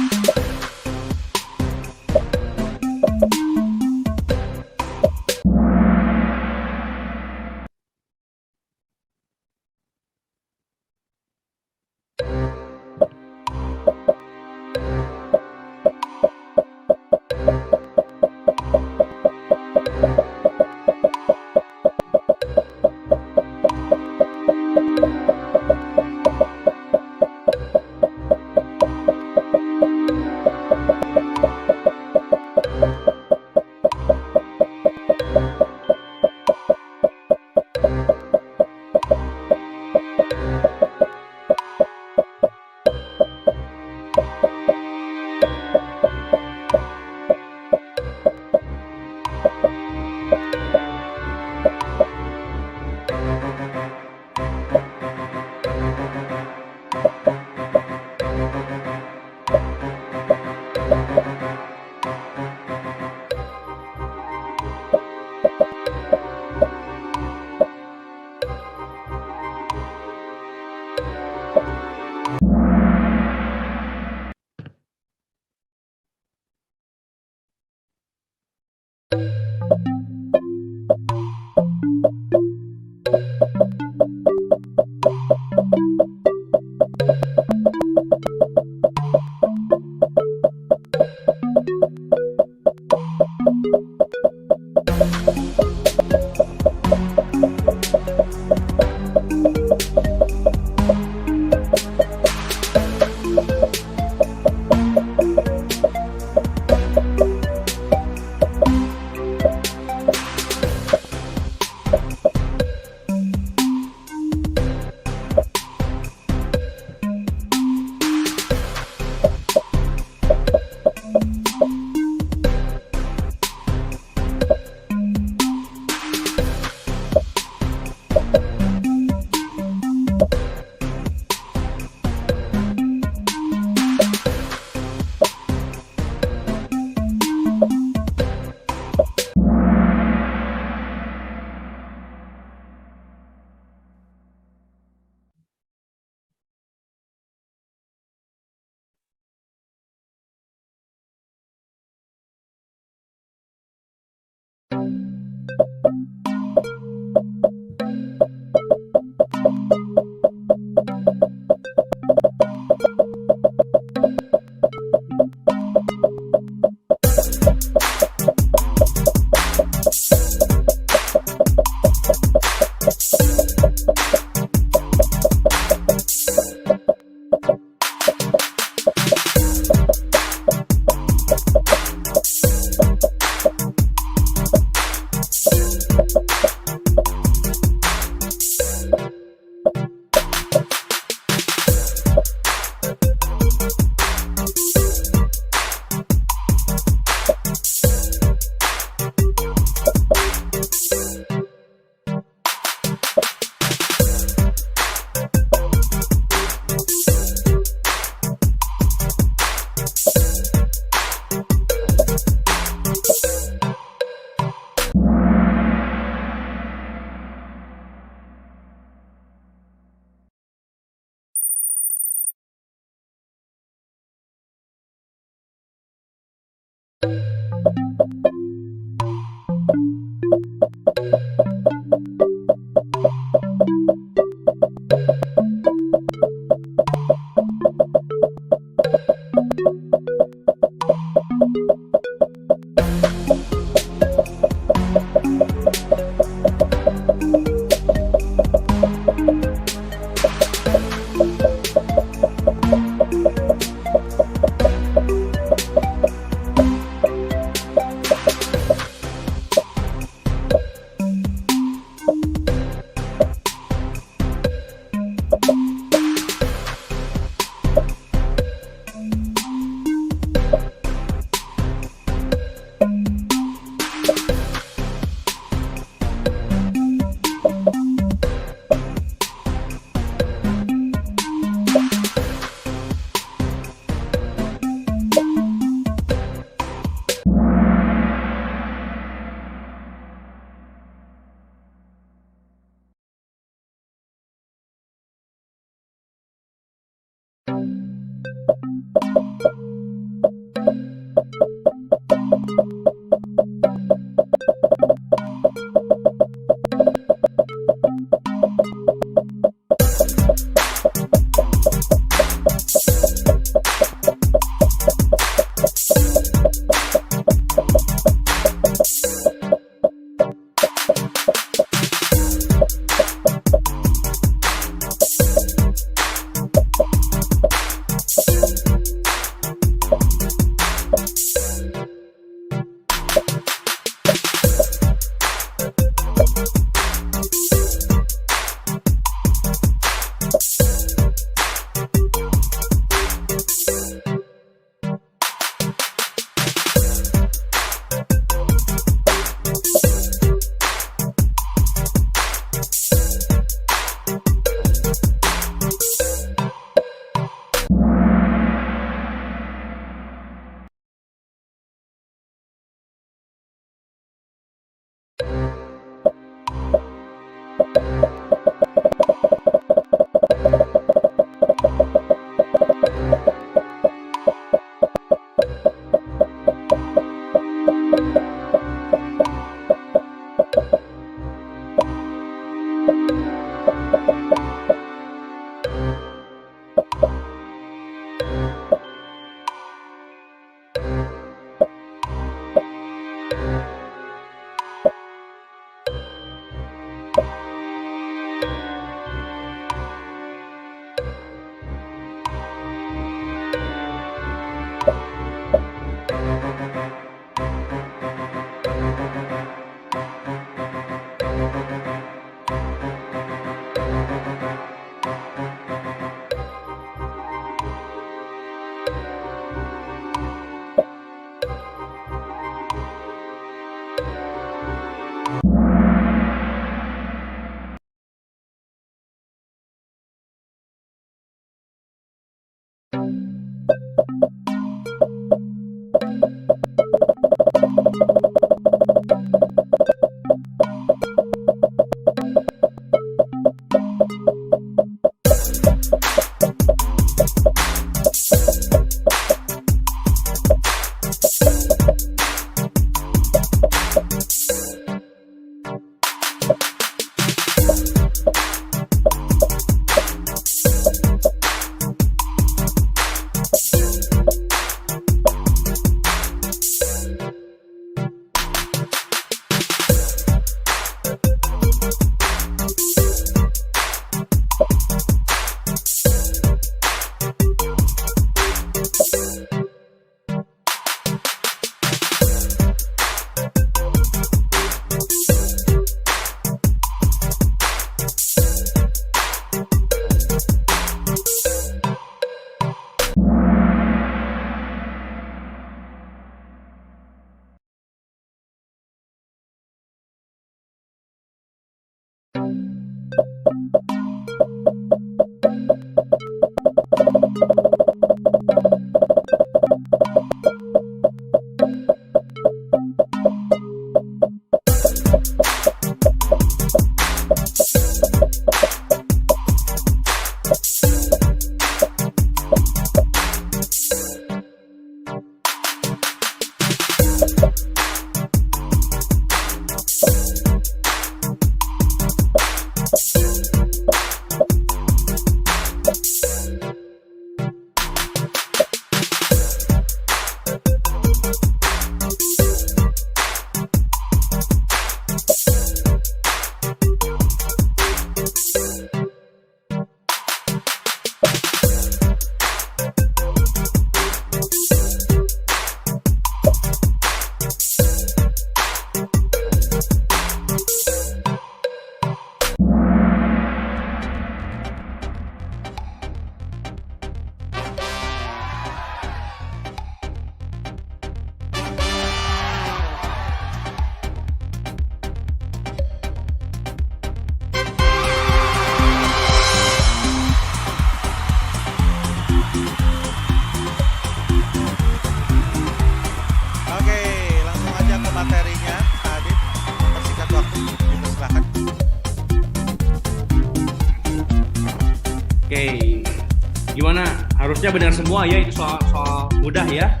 Gimana? Harusnya benar semua ya, itu soal mudah ya.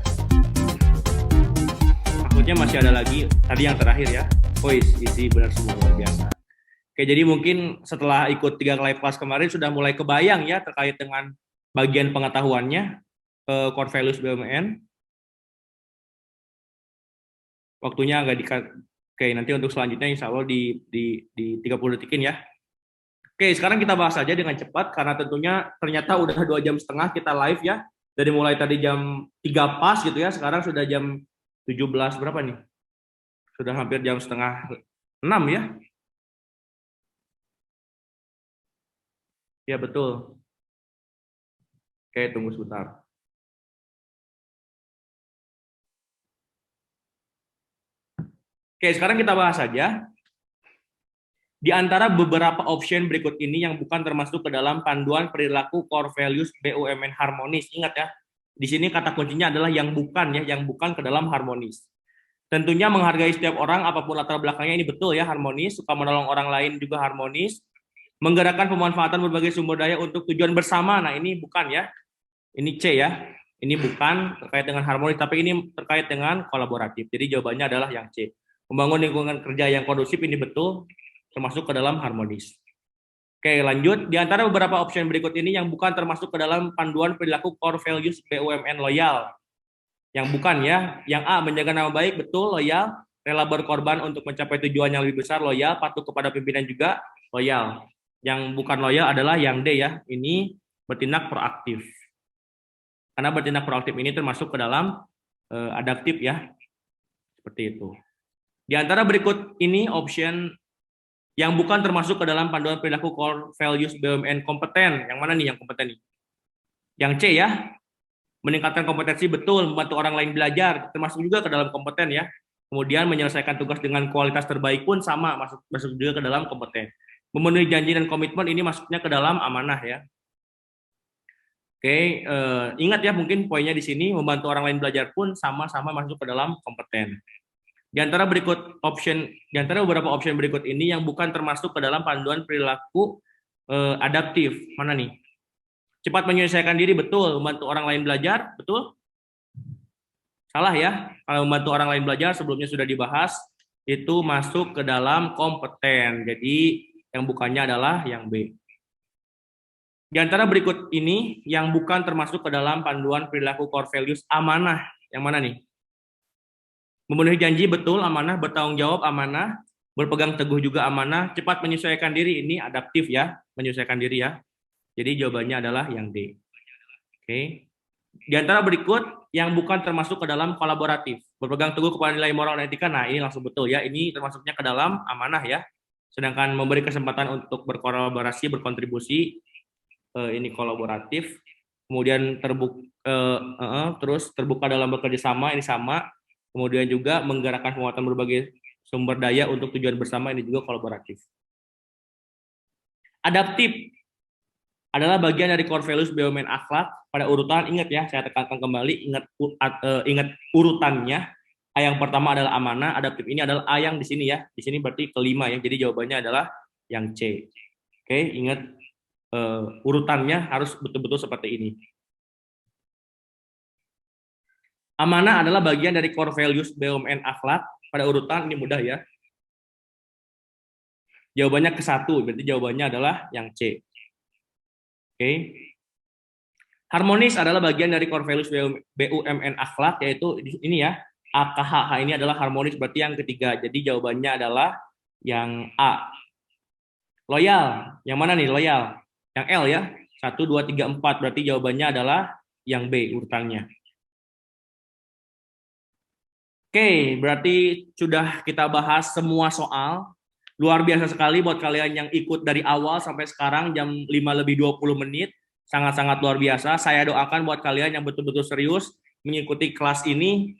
Takutnya masih ada lagi. Tadi yang terakhir ya. Isi benar semua, luar biasa. Oke, jadi mungkin setelah ikut 3 live class kemarin sudah mulai kebayang ya terkait dengan bagian pengetahuannya core values BUMN. Waktunya agak Oke, nanti untuk selanjutnya insya Allah di 30 detikin ya. Oke, sekarang kita bahas saja dengan cepat karena tentunya ternyata udah 2,5 jam kita live ya. Dari mulai tadi jam 3 pas gitu ya, sekarang sudah jam 17 berapa nih? Sudah hampir jam setengah 6 ya. Ya betul. Oke, tunggu sebentar. Oke, sekarang kita bahas saja. Di antara beberapa option berikut ini yang bukan termasuk ke dalam panduan perilaku core values BUMN harmonis. Ingat ya, di sini kata kuncinya adalah yang bukan ya, yang bukan ke dalam harmonis. Tentunya menghargai setiap orang apapun latar belakangnya, ini betul ya, harmonis, suka menolong orang lain juga harmonis, menggerakkan pemanfaatan berbagai sumber daya untuk tujuan bersama. Nah, ini bukan ya. Ini C ya. Ini bukan terkait dengan harmonis, tapi ini terkait dengan kolaboratif. Jadi jawabannya adalah yang C. Membangun lingkungan kerja yang kondusif, ini betul, termasuk ke dalam harmonis. Oke, lanjut. Di antara beberapa opsi berikut ini yang bukan termasuk ke dalam panduan perilaku core values BUMN loyal. Yang bukan ya. Yang A, menjaga nama baik, betul, loyal. Rela berkorban untuk mencapai tujuan yang lebih besar, loyal. Patuh kepada pimpinan juga, loyal. Yang bukan loyal adalah yang D ya. Ini bertindak proaktif. Karena bertindak proaktif ini termasuk ke dalam adaptif ya. Seperti itu. Di antara berikut ini option yang bukan termasuk ke dalam panduan perilaku core values BUMN kompeten. Yang mana nih yang kompeten nih? Yang C ya. Meningkatkan kompetensi, betul, membantu orang lain belajar, termasuk juga ke dalam kompeten ya. Kemudian menyelesaikan tugas dengan kualitas terbaik pun sama, masuk juga ke dalam kompeten. Memenuhi janji dan komitmen, ini masuknya ke dalam amanah ya. Oke, ingat ya mungkin poinnya di sini, membantu orang lain belajar pun sama-sama masuk ke dalam kompeten. Di antara beberapa option berikut ini yang bukan termasuk ke dalam panduan perilaku adaptif. Mana nih? Cepat menyelesaikan diri, betul. Membantu orang lain belajar, betul? Salah ya. Kalau membantu orang lain belajar sebelumnya sudah dibahas, itu masuk ke dalam kompeten. Jadi yang bukannya adalah yang B. Di antara berikut ini yang bukan termasuk ke dalam panduan perilaku core values amanah. Yang mana nih? Memenuhi janji, betul, amanah. Bertanggung jawab, amanah. Berpegang teguh juga amanah. Cepat menyesuaikan diri, ini adaptif ya. Menyesuaikan diri ya. Jadi jawabannya adalah yang D. Oke. Di antara berikut yang bukan termasuk ke dalam kolaboratif. Berpegang teguh kepada nilai moral dan etika. Nah, ini langsung betul ya. Ini termasuknya ke dalam amanah ya. Sedangkan memberi kesempatan untuk berkolaborasi, berkontribusi, ini kolaboratif. Kemudian terus terbuka dalam bekerja sama, ini sama. Kemudian juga menggerakkan penguatan berbagai sumber daya untuk tujuan bersama, ini juga kolaboratif. Adaptif adalah bagian dari core values BUMN akhlak. Pada urutan, ingat ya, saya tekankan kembali, ingat urutannya. A yang pertama adalah amanah, adaptif ini adalah A yang di sini ya. Di sini berarti kelima ya. Jadi jawabannya adalah yang C. Oke, ingat urutannya harus betul-betul seperti ini. Amanah adalah bagian dari core values BUMN akhlak. Pada urutan ini mudah ya. Jawabannya ke 1, berarti jawabannya adalah yang C. Oke. Harmonis adalah bagian dari core values BUMN akhlak, yaitu ini ya, AKH. Ini adalah harmonis, berarti yang ketiga. Jadi jawabannya adalah yang A. Loyal, yang mana nih loyal? Yang L ya, 1, 2, 3, 4, berarti jawabannya adalah yang B urutannya. Oke, berarti sudah kita bahas semua soal. Luar biasa sekali buat kalian yang ikut dari awal sampai sekarang jam 5:20. Sangat-sangat luar biasa. Saya doakan buat kalian yang betul-betul serius mengikuti kelas ini.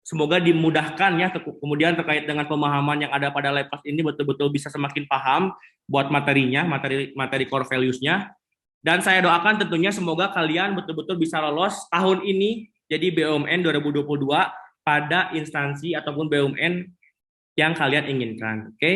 Semoga dimudahkan ya, kemudian terkait dengan pemahaman yang ada pada live class ini betul-betul bisa semakin paham buat materinya, materi core values-nya. Dan saya doakan tentunya semoga kalian betul-betul bisa lolos tahun ini jadi BUMN 2022 pada instansi ataupun BUMN yang kalian inginkan. Oke.